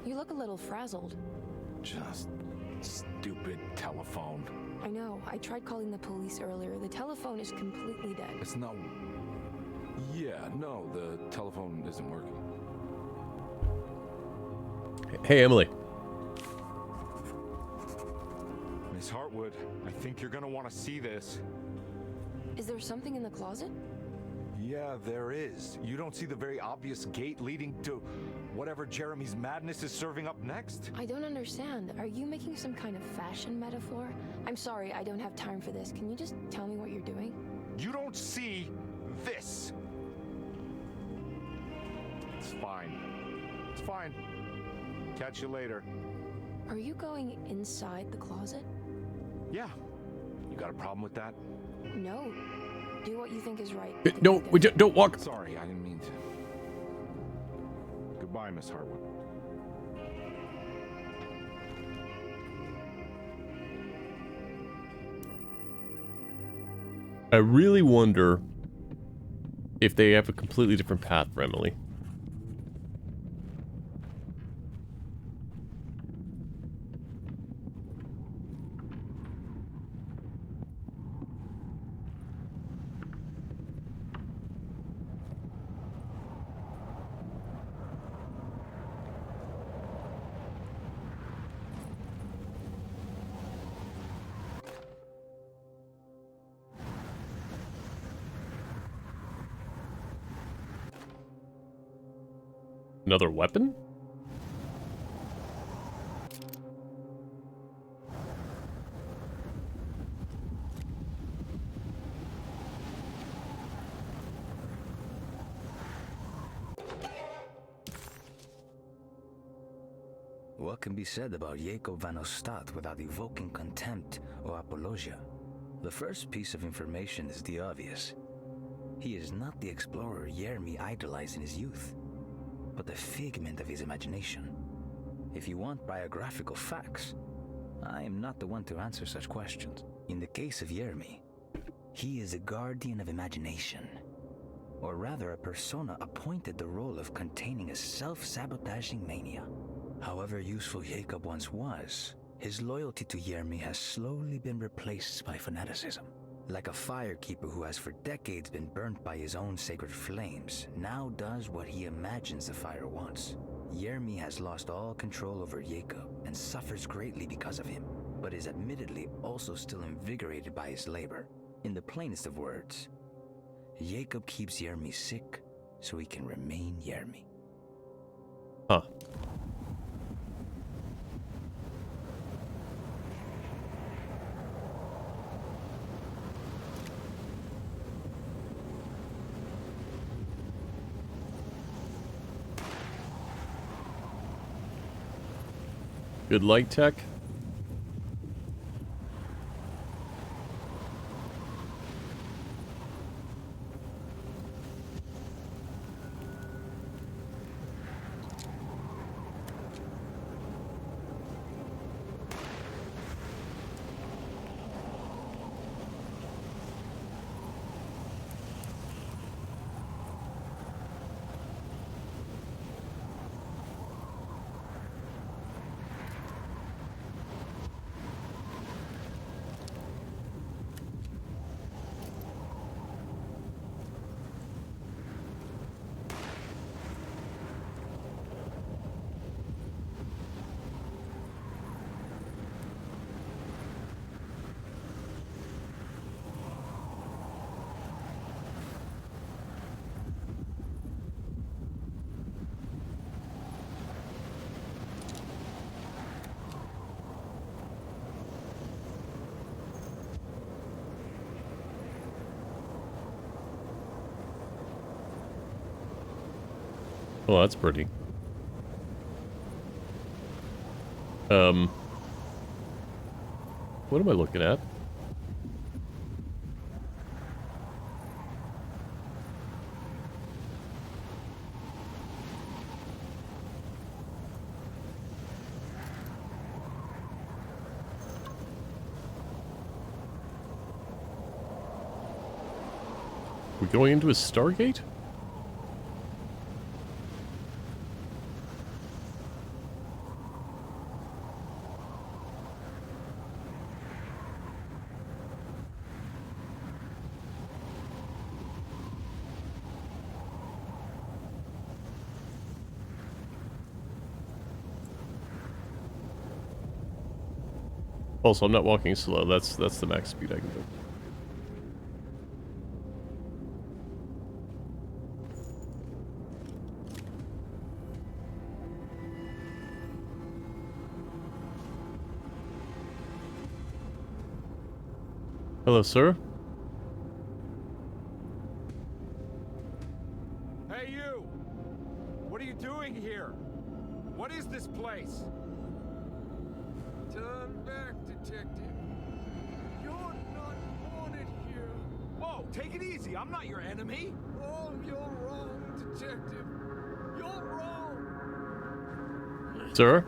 You look a little frazzled. Just stupid telephone. I know. I tried calling the police earlier. The telephone is completely dead. It's not... Yeah, no, the telephone isn't working. Hey, Emily. Miss Hartwood, I think you're gonna want to see this. Is there something in the closet? Yeah, there is. You don't see the very obvious gate leading to whatever Jeremy's madness is serving up next? I don't understand. Are you making some kind of fashion metaphor? I'm sorry, I don't have time for this. Can you just tell me what you're doing? You don't see this. It's fine. It's fine. Catch you later. Are you going inside the closet? Yeah. You got a problem with that? No. Do what you think is right. No, don't walk. Sorry, I didn't mean to. Goodbye, Miss Hartwood. I really wonder if they have a completely different path for Emily. Another weapon? What can be said about Jacob van Ostad without evoking contempt or apologia? The first piece of information is the obvious. He is not the explorer Jeremy idolized in his youth, but the figment of his imagination. If you want biographical facts, I am not the one to answer such questions. In the case of Jeremy, he is a guardian of imagination, or rather a persona appointed the role of containing a self-sabotaging mania. However useful Jacob once was, his loyalty to Jeremy has slowly been replaced by fanaticism. Like a firekeeper who has for decades been burnt by his own sacred flames, now does what he imagines the fire wants. Jeremy has lost all control over Jacob and suffers greatly because of him, but is admittedly also still invigorated by his labor. In the plainest of words, Jacob keeps Jeremy sick so he can remain Jeremy. Huh. Good light tech. Oh, that's pretty. What am I looking at? We're going into a Stargate? Also, I'm not walking slow. That's the max speed I can do. Hello, sir. Hey, you! What are you doing here? What is this place? Turn back, detective. You're not wanted here. Whoa, take it easy. I'm not your enemy. Oh, you're wrong, detective. You're wrong. Sir?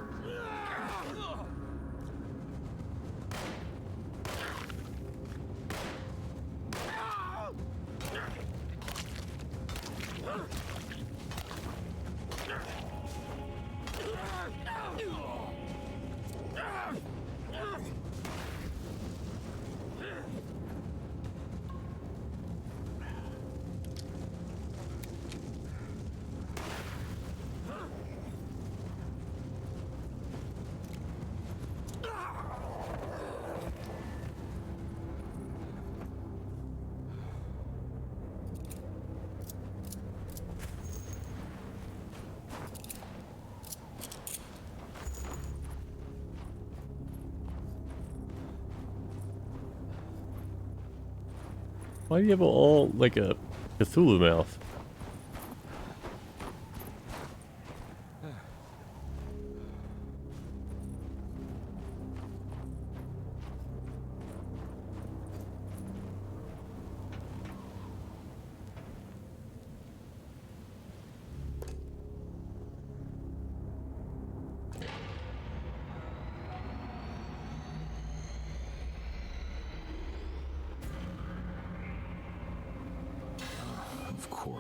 Why do you have all like a Cthulhu mouth?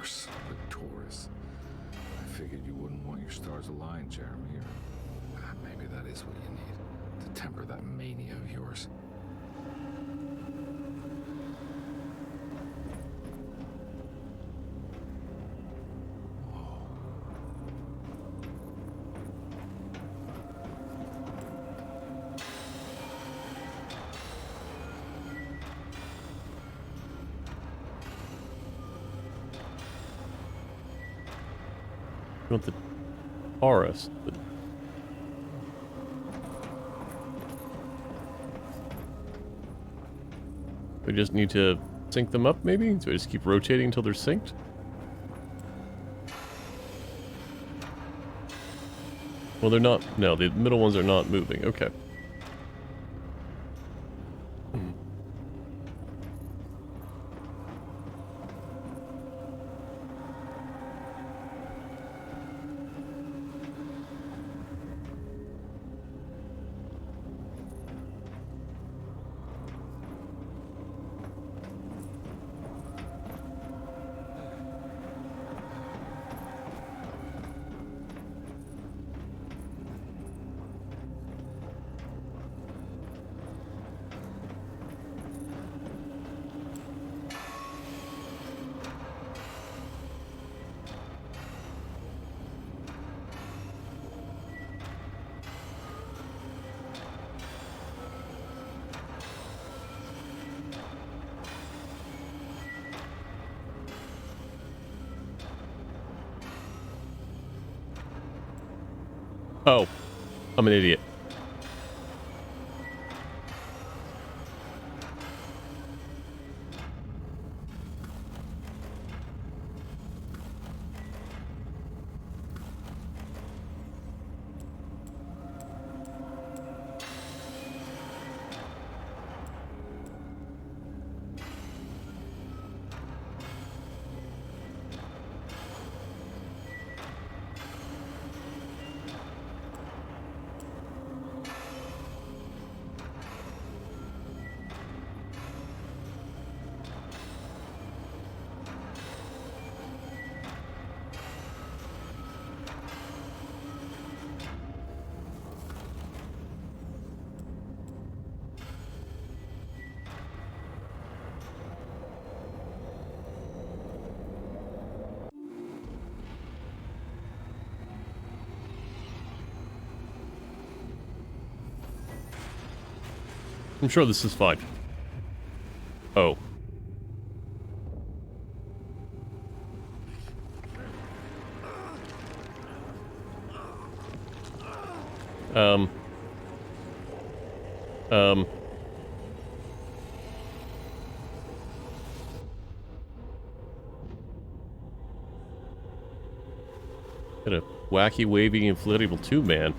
course, the Taurus. I figured you wouldn't want your stars aligned, Jeremy, or maybe that is what you need to temper that mania of yours. You want the Taurus? We just need to sync them up, maybe? So I just keep rotating until they're synced? Well, they're not... No, the middle ones are not moving. Okay. Oh, I'm an idiot. I'm sure this is fine. Oh. Um. Got a wacky, wavy, inflatable tube man.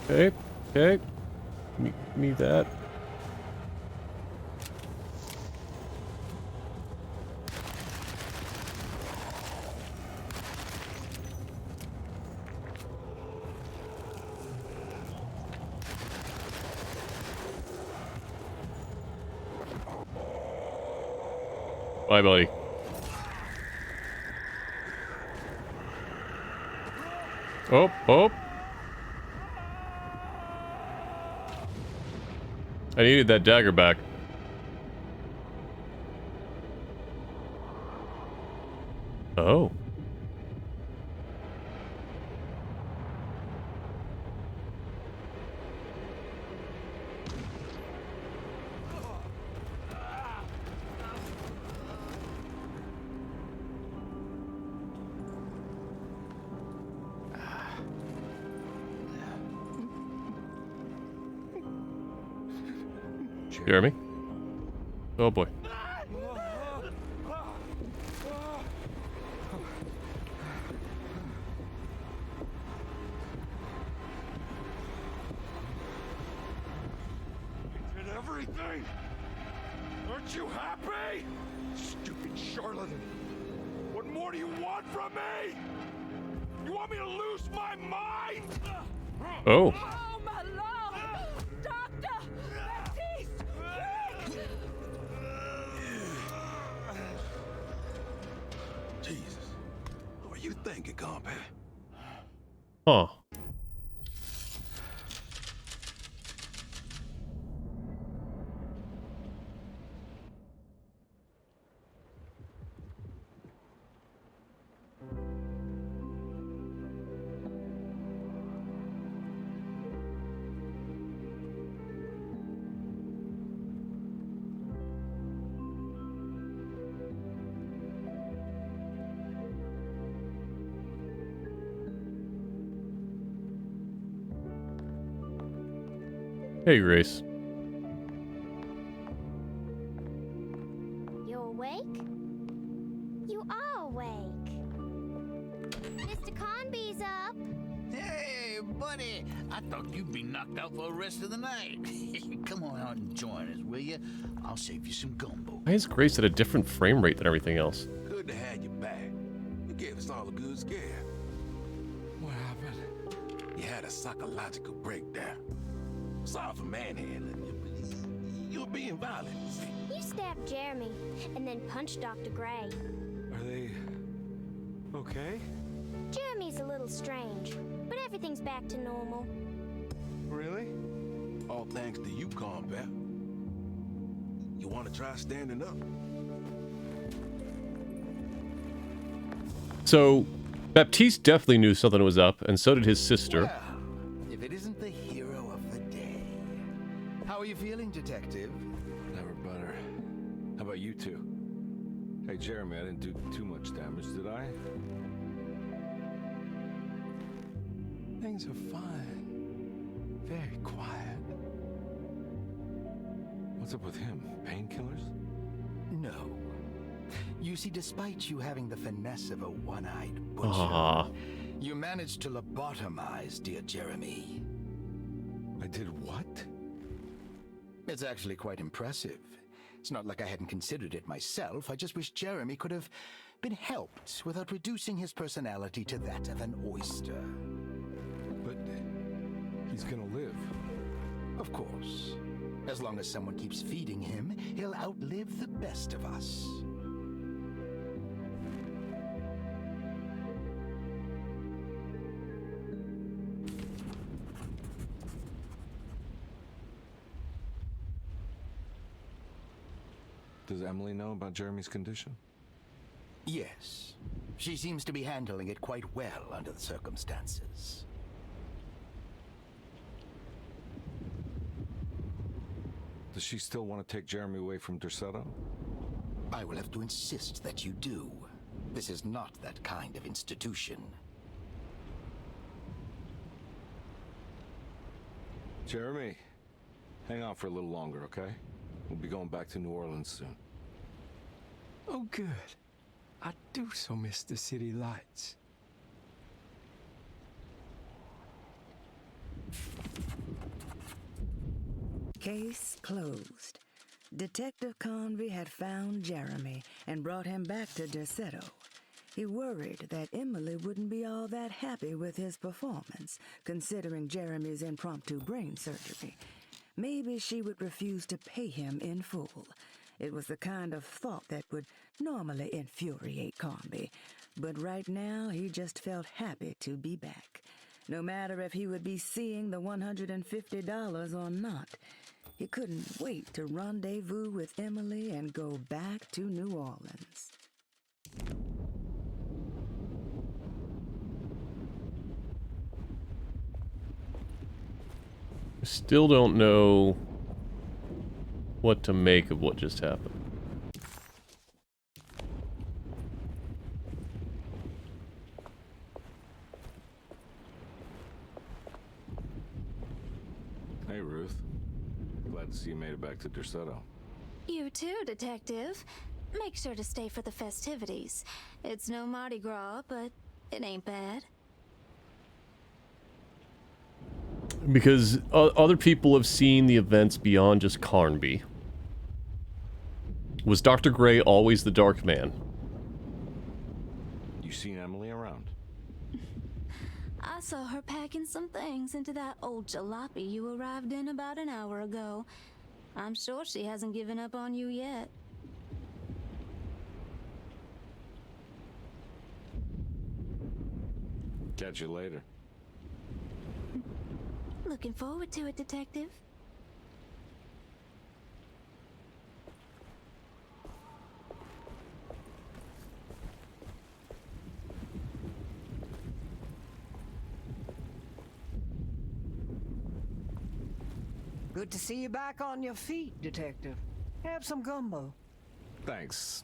Okay, okay. Give me that. Bye, buddy. Oh, oh. I needed that dagger back. Oh. Jeremy? Oh boy. You did everything! Aren't you happy? Stupid charlatan! What more do you want from me? You want me to lose my mind? Oh. Oh, my Lord! Doctor! Baptiste! Jesus. What are you thinking, compadre? Huh. Hey, Grace. You awake? You are awake. Mr. Conby's up. Hey, buddy! I thought you'd be knocked out for the rest of the night. Come on out and join us, will you? I'll save you some gumbo. Why is Grace at a different frame rate than everything else? Good to have you back. You gave us all a good scare. What happened? You had a psychological breakdown. Sorry for manhandling you, but you were being violent, you see. You stabbed Jeremy and then punched Dr. Gray. Are they okay? Jeremy's a little strange, but everything's back to normal. Really? All thanks to you, combat. You want to try standing up? So, Baptiste definitely knew something was up, and so did his sister. Well, if it isn't the hero of the day. How are you feeling, Detective? Never better. How about you two? Hey, Jeremy, I didn't do too much damage, did I? Things are fine. Very quiet. What's up with him? Painkillers? No. You see, despite you having the finesse of a one-eyed butcher, you managed to lobotomize dear Jeremy. I did what? It's actually quite impressive. It's not like I hadn't considered it myself. I just wish Jeremy could have been helped without reducing his personality to that of an oyster. But he's gonna live. Of course. As long as someone keeps feeding him, he'll outlive the best of us. Does Emily know about Jeremy's condition? Yes. She seems to be handling it quite well under the circumstances. Does she still want to take Jeremy away from Derceto? I will have to insist that you do. This is not that kind of institution. Jeremy, hang on for a little longer, okay? We'll be going back to New Orleans soon. Oh, good. I do so miss the city lights. Case closed. Detective Convy had found Jeremy and brought him back to Derceto. He worried that Emily wouldn't be all that happy with his performance, considering Jeremy's impromptu brain surgery. Maybe she would refuse to pay him in full. It was the kind of thought that would normally infuriate Conby, but right now he just felt happy to be back. No matter if he would be seeing the $150 or not, he couldn't wait to rendezvous with Emily and go back to New Orleans. Still don't know what to make of what just happened. Hey, Ruth. Glad Glad to see you made it back to Derceto. You too, Detective. Make sure to stay for the festivities. It's no Mardi Gras, but it ain't bad. Because other people have seen the events beyond just Carnby. Was Dr. Gray always the Dark Man? You seen Emily around? I saw her packing some things into that old jalopy you arrived in about an hour ago. I'm sure she hasn't given up on you yet. Catch you later. Looking forward to it, Detective. Good to see you back on your feet, Detective. Have some gumbo. Thanks.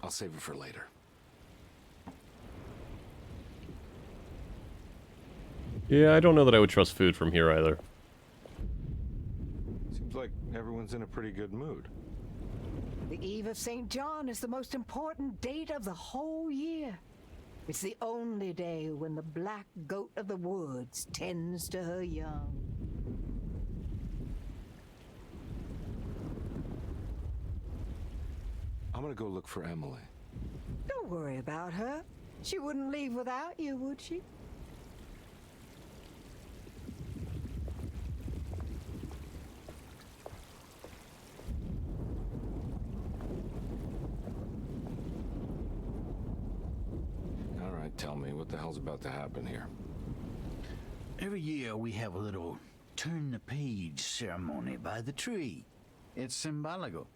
I'll save it for later. Yeah, I don't know that I would trust food from here either. Seems like everyone's in a pretty good mood. The Eve of St. John is the most important date of the whole year. It's the only day when the black goat of the woods tends to her young. I'm gonna go look for Emily. Don't worry about her. She wouldn't leave without you, would she? All right, tell me, what the hell's about to happen here? Every year we have a little turn the page ceremony by the tree. It's symbolical.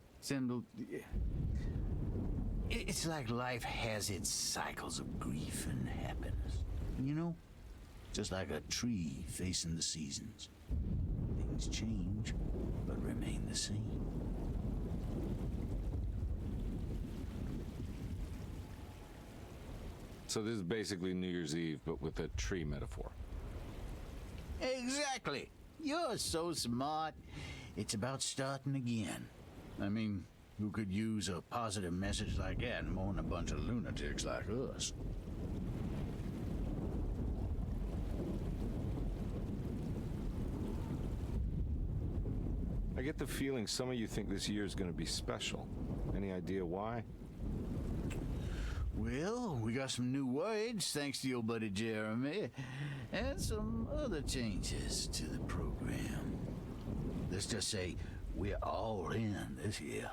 It's like life has its cycles of grief and happiness. You know? Just like a tree facing the seasons. Things change, but remain the same. So this is basically New Year's Eve, but with a tree metaphor. Exactly. You're so smart. It's about starting again. I mean, who could use a positive message like that more than a bunch of lunatics like us? I get the feeling some of you think this year is going to be special. Any idea why? Well, we got some new words, thanks to your buddy Jeremy, and some other changes to the program. Let's just say we're all in this year.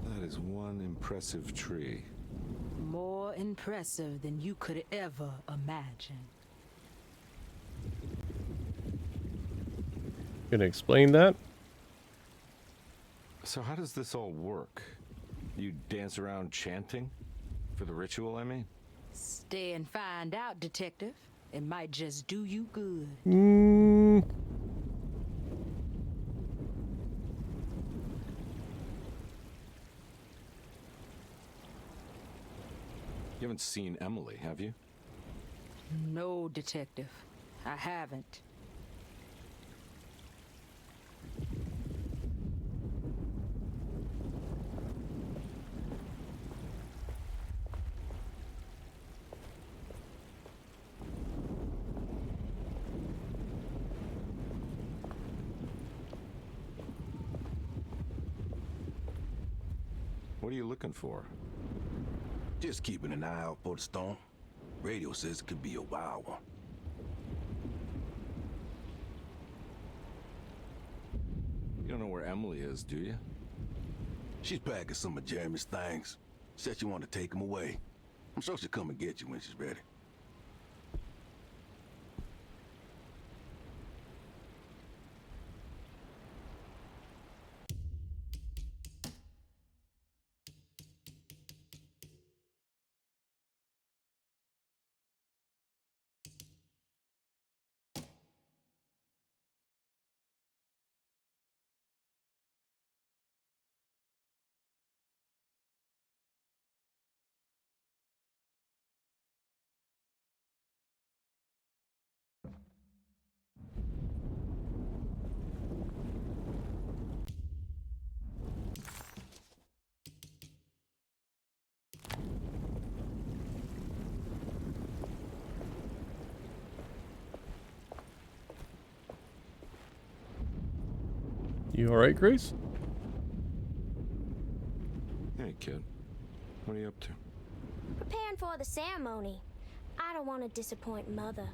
That is one impressive tree. More impressive than you could ever imagine. Gonna explain that? So how does this all work? You dance around chanting? For the ritual, I mean? Stay and find out, Detective. It might just do you good. Mm. You haven't seen Emily, have you? No, Detective. I haven't. What are you looking for? Just keeping an eye out for the storm. Radio says it could be a wild one. You don't know where Emily is, do you? She's packing some of Jeremy's things. Said she wanted to take them away. I'm sure she'll come and get you when she's ready. You alright, Grace? Hey, kid. What are you up to? Preparing for the ceremony. I don't want to disappoint Mother.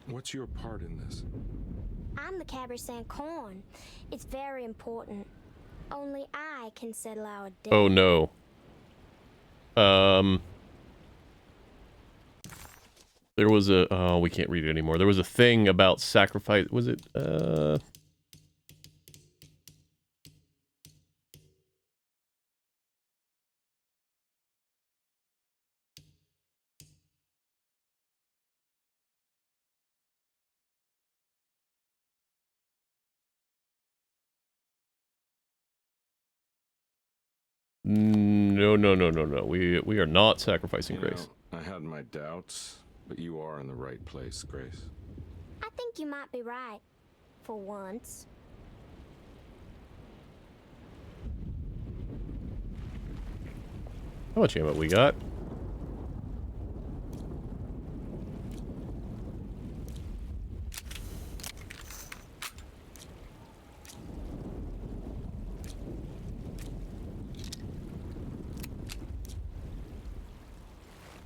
What's your part in this? I'm the Cabernet Corn. It's very important. Only I can settle our debt. Oh no. There was a... Oh, we can't read it anymore. There was a thing about sacrifice... Was it... No. We are not sacrificing Grace. I had my doubts, but you are in the right place, Grace. I think you might be right. For once. How much ammo we got?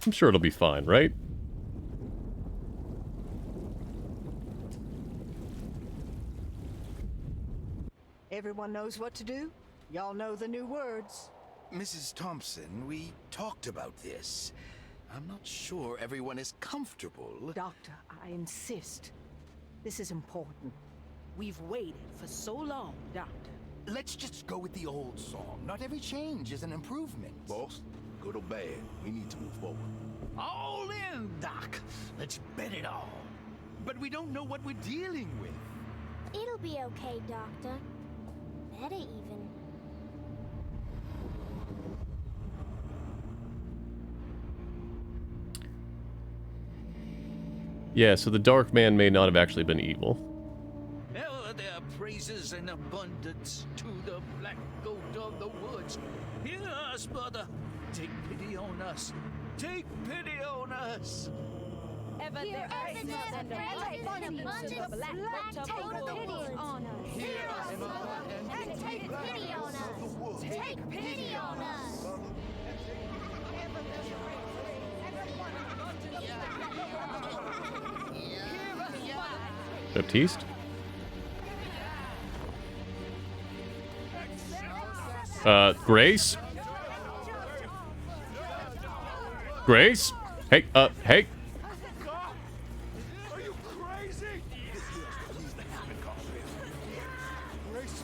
I'm sure it'll be fine, right? Everyone knows what to do? Y'all know the new words. Mrs. Thompson, we talked about this. I'm not sure everyone is comfortable. Doctor, I insist. This is important. We've waited for so long, Doctor. Let's just go with the old song. Not every change is an improvement. Boss, good or bad, we need to move forward. All in, Doc. Let's bet it all. But we don't know what we're dealing with. It'll be okay, Doctor. Better even. Yeah, so the Dark Man may not have actually been evil. Hell, there are praises in abundance to the black goat of the woods. Hear us, Mother. Take pity on us. Take pity on us. Ever there are and abundance of the black goat of the woods. On us. Hear us, Mother, and take pity on us. Take pity on us. Baptiste? Grace? Grace? Hey, hey. Are you crazy? Grace,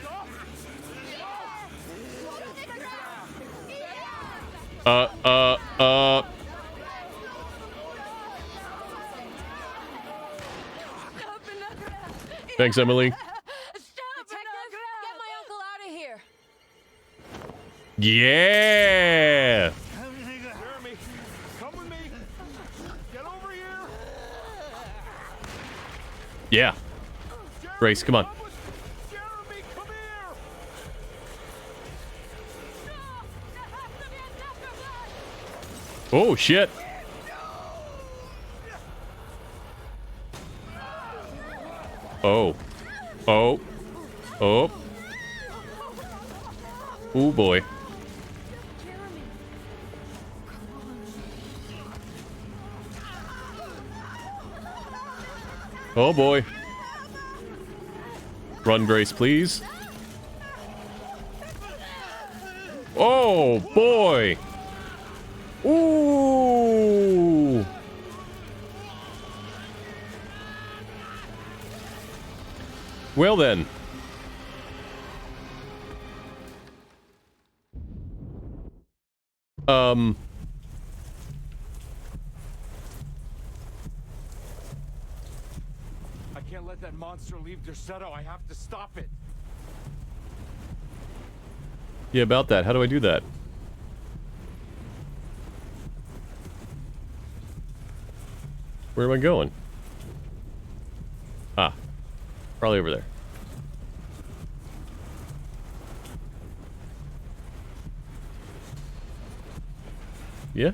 stop! Thanks, Emily. Detective, get my uncle out of here. Yeah! Jeremy, come with me. Get over here. Yeah. Grace, come on. Jeremy, come here. Oh, shit. Oh. Oh. Oh. Oh, boy. Oh, boy. Run, Grace, please. Oh, boy. Ooh. Well then. I can't let that monster leave Derceto. I have to stop it. Yeah, about that. How do I do that? Where am I going? Ah. Probably over there. Yeah?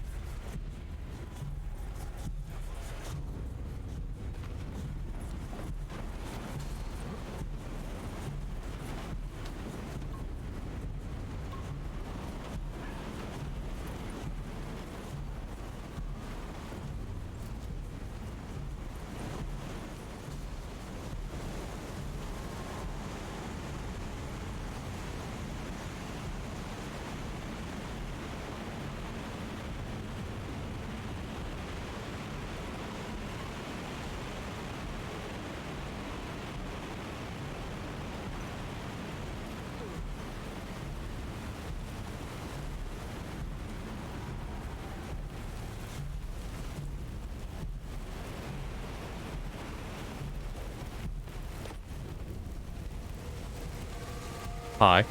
Hi.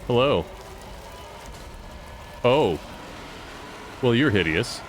Hello. Oh. Well, you're hideous.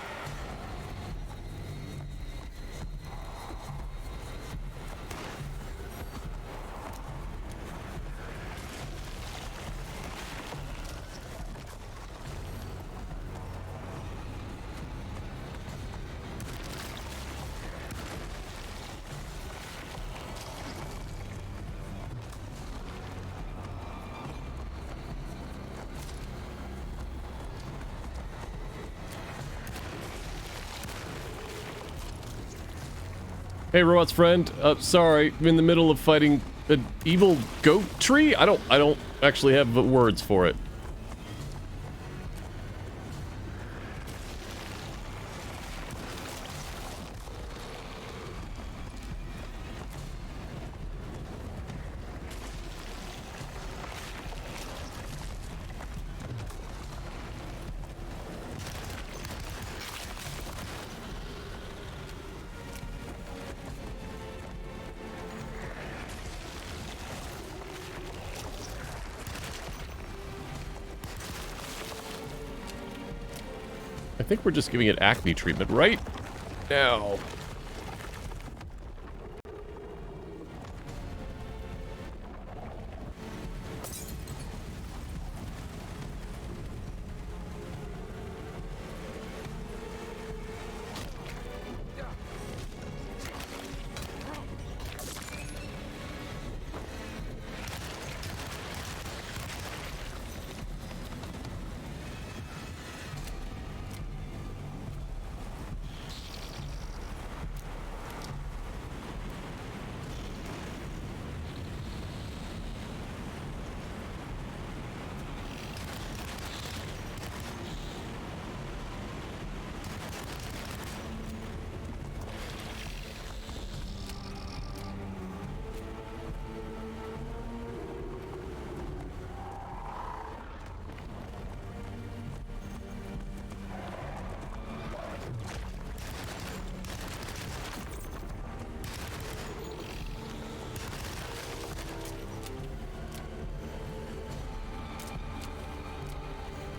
Hey, Robot's friend. Sorry, I'm in the middle of fighting an evil goat tree. I don't actually have words for it. I think we're just giving it acne treatment right now.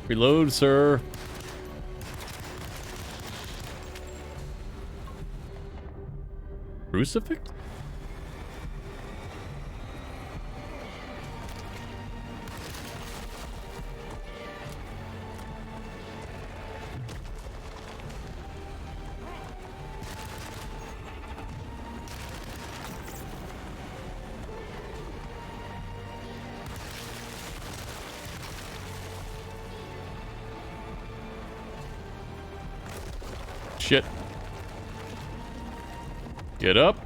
Reload, sir. Crucifix? Shit. Get up.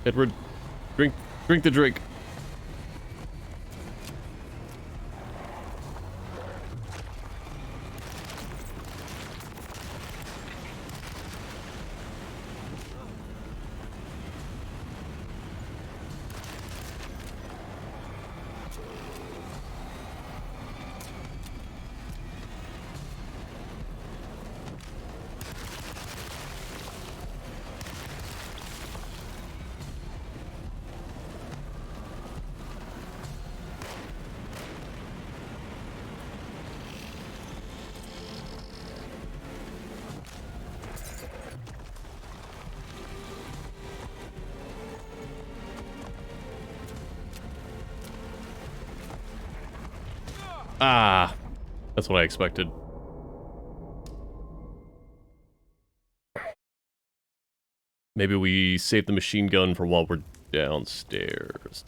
Edward, drink the drink. Ah, that's what I expected. Maybe we save the machine gun for while we're downstairs.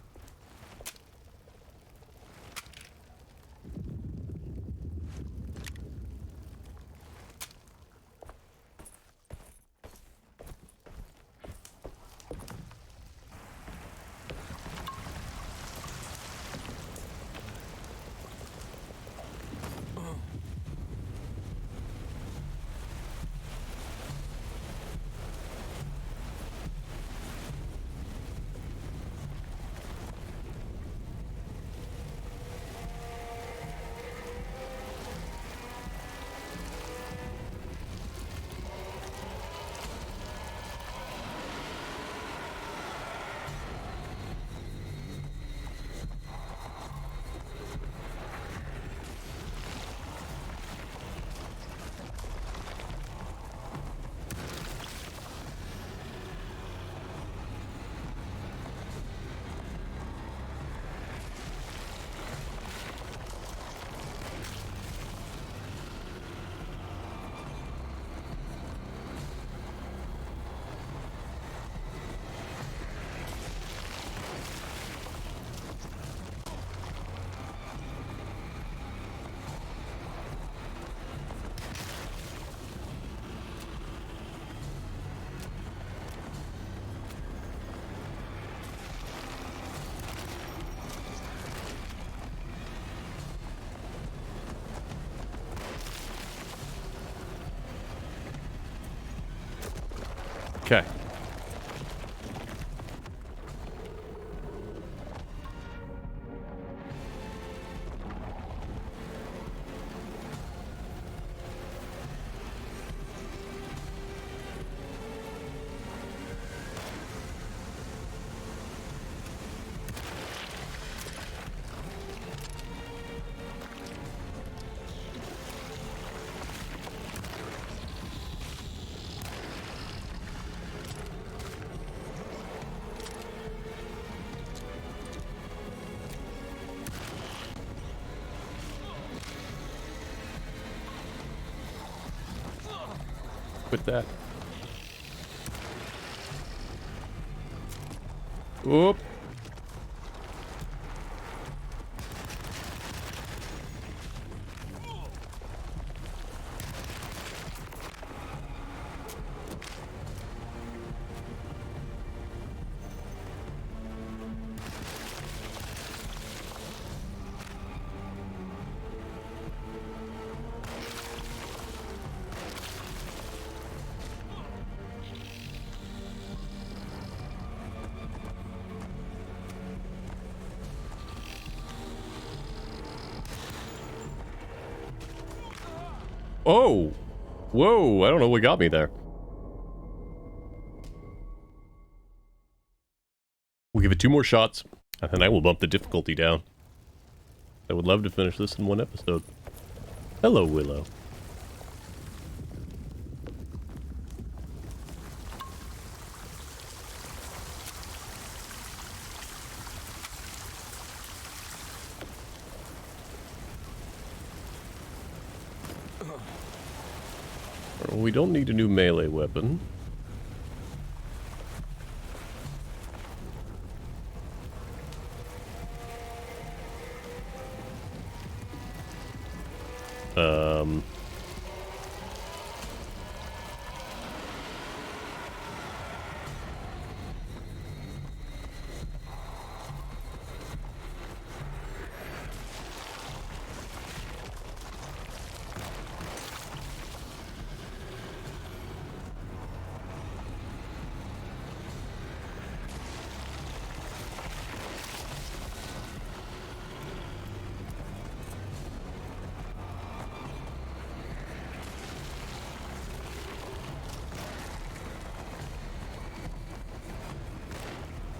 Okay. With that. Oop. Oh! Whoa, I don't know what got me there. We'll give it 2 more shots, and then I will bump the difficulty down. I would love to finish this in 1 episode. Hello, Willow. We don't need a new melee weapon.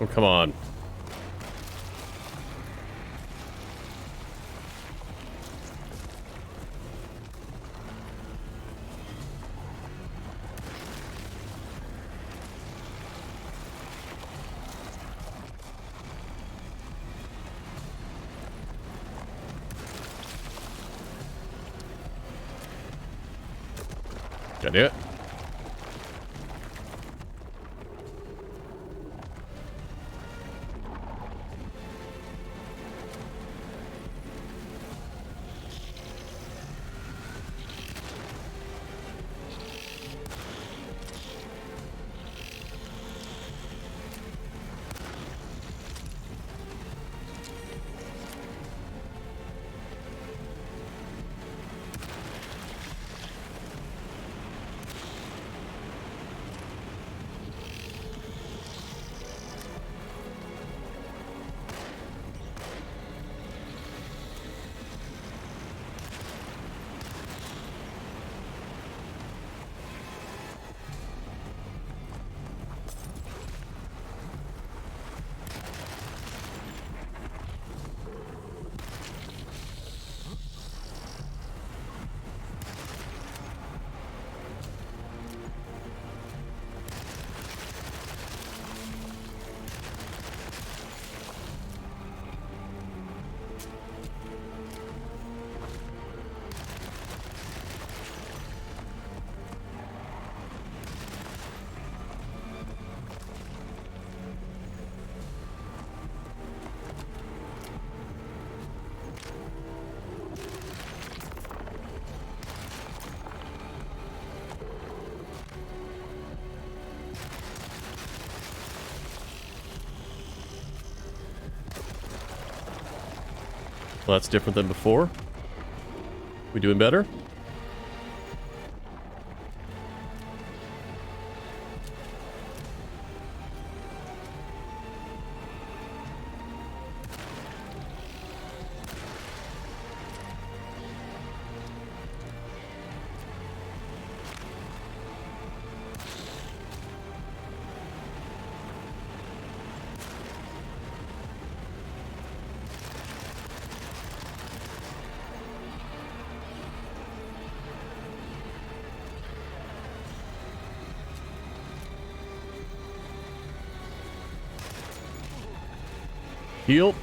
Oh, come on. Got it. Well, that's different than before. We doing better? Heal.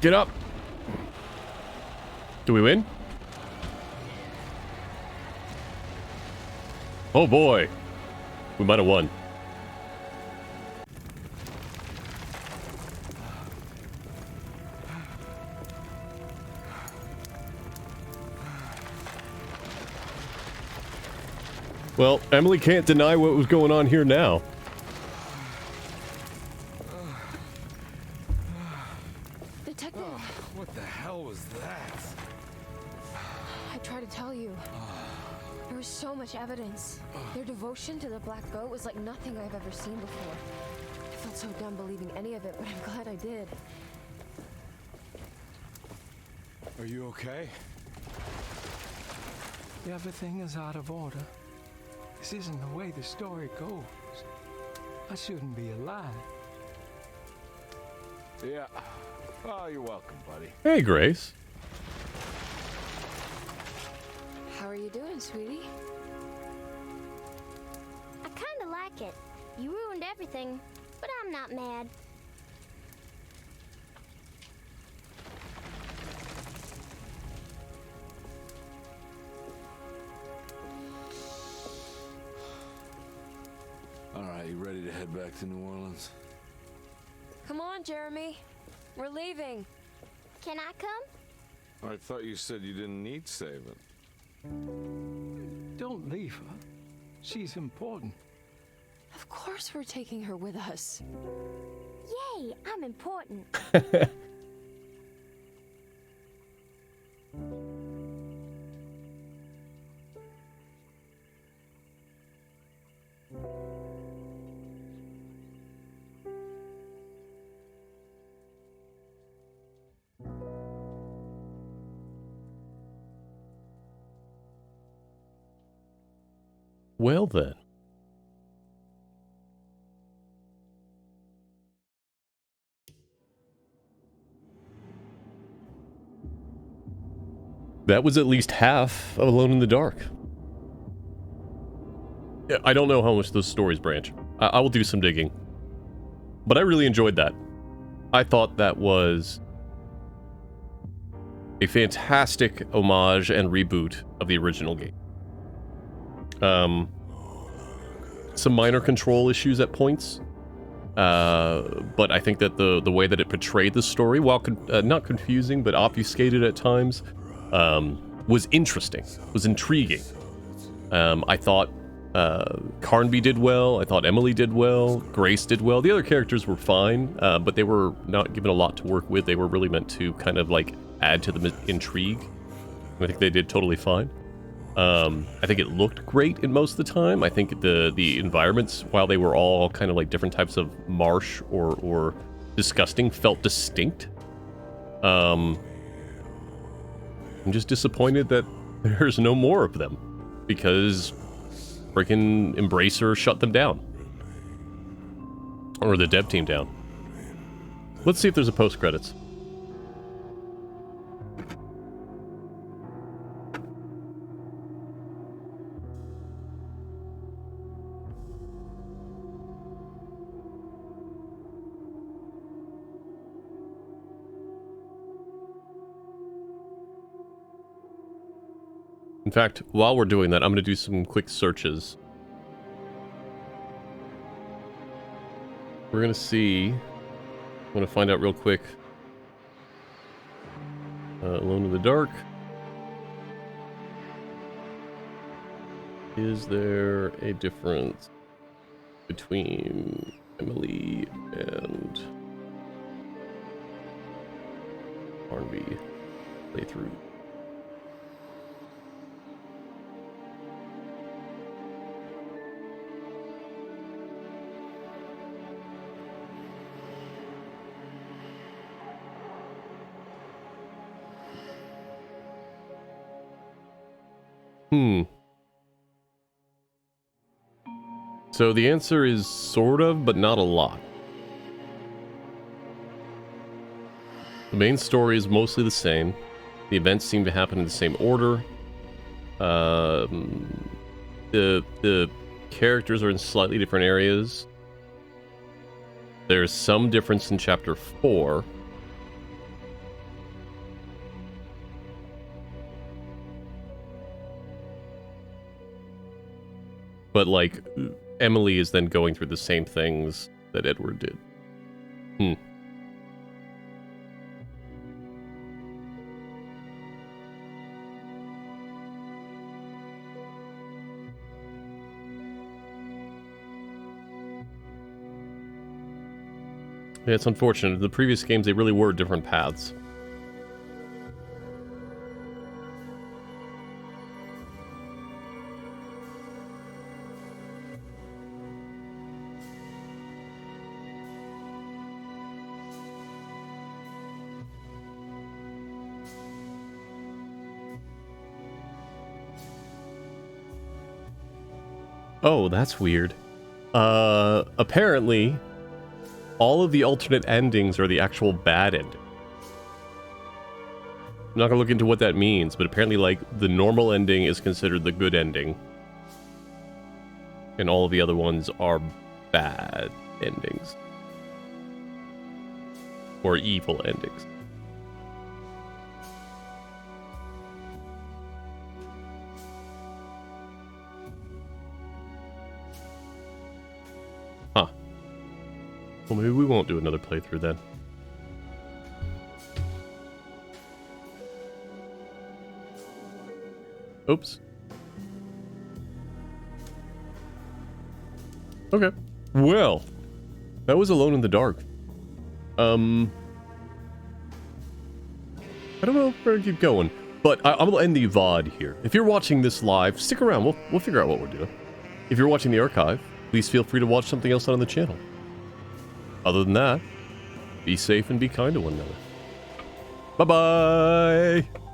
Get up. Do we win? Oh boy. We might have won. Well, Emily can't deny what was going on here now. Detective! What the hell was that? I tried to tell you. There was so much evidence. Their devotion to the Black Goat was like nothing I've ever seen before. I felt so dumb believing any of it, but I'm glad I did. Are you okay? Everything is out of order. This isn't the way the story goes. I shouldn't be alive. Yeah. Oh, you're welcome, buddy. Hey, Grace. How are you doing, sweetie? I kinda like it. You ruined everything, but I'm not mad. All right, you ready to head back to New Orleans? Come on, Jeremy. We're leaving. Can I come? I thought you said you didn't need saving. Don't leave her. She's important. Of course we're taking her with us. Yay, I'm important. Well then. That was at least half of Alone in the Dark. I don't know how much those stories branch. I will do some digging. But I really enjoyed that. I thought that was a fantastic homage and reboot of the original game. Some minor control issues at points. But I think that the way that it portrayed the story, while not confusing but obfuscated at times, was interesting, was intriguing. I thought Carnby did well, I thought Emily did well, Grace did well. The other characters were fine, but they were not given a lot to work with. They were really meant to kind of like add to the intrigue. I think they did totally fine. I think it looked great in most of the time. I think the environments, while they were all kind of like different types of marsh or disgusting, felt distinct. I'm just disappointed that there's no more of them, because freaking Embracer shut them down. Or the dev team down. Let's see if there's a post-credits. In fact, while we're doing that, I'm going to do some quick searches. We're going to see... I'm going to find out real quick. Alone in the Dark. Is there a difference between Emily and Barnby playthrough? So the answer is sort of, but not a lot. The main story is mostly the same. The events seem to happen in the same order. The characters are in slightly different areas. There's some difference in Chapter 4. But, like, Emily is then going through the same things that Edward did. Yeah, it's unfortunate. In the previous games, they really were different paths. Oh, that's weird. Apparently, all of the alternate endings are the actual bad ending. I'm not gonna look into what that means, but apparently, like, the normal ending is considered the good ending. And all of the other ones are bad endings. Or evil endings. Well, maybe we won't do another playthrough then. Oops. Okay. Well, that was Alone in the Dark. I don't know if we're gonna keep going, but I will end the VOD here. If you're watching this live, stick around. We'll figure out what we're doing. If you're watching the archive, please feel free to watch something else on the channel. Other than that, be safe and be kind to one another. Bye-bye!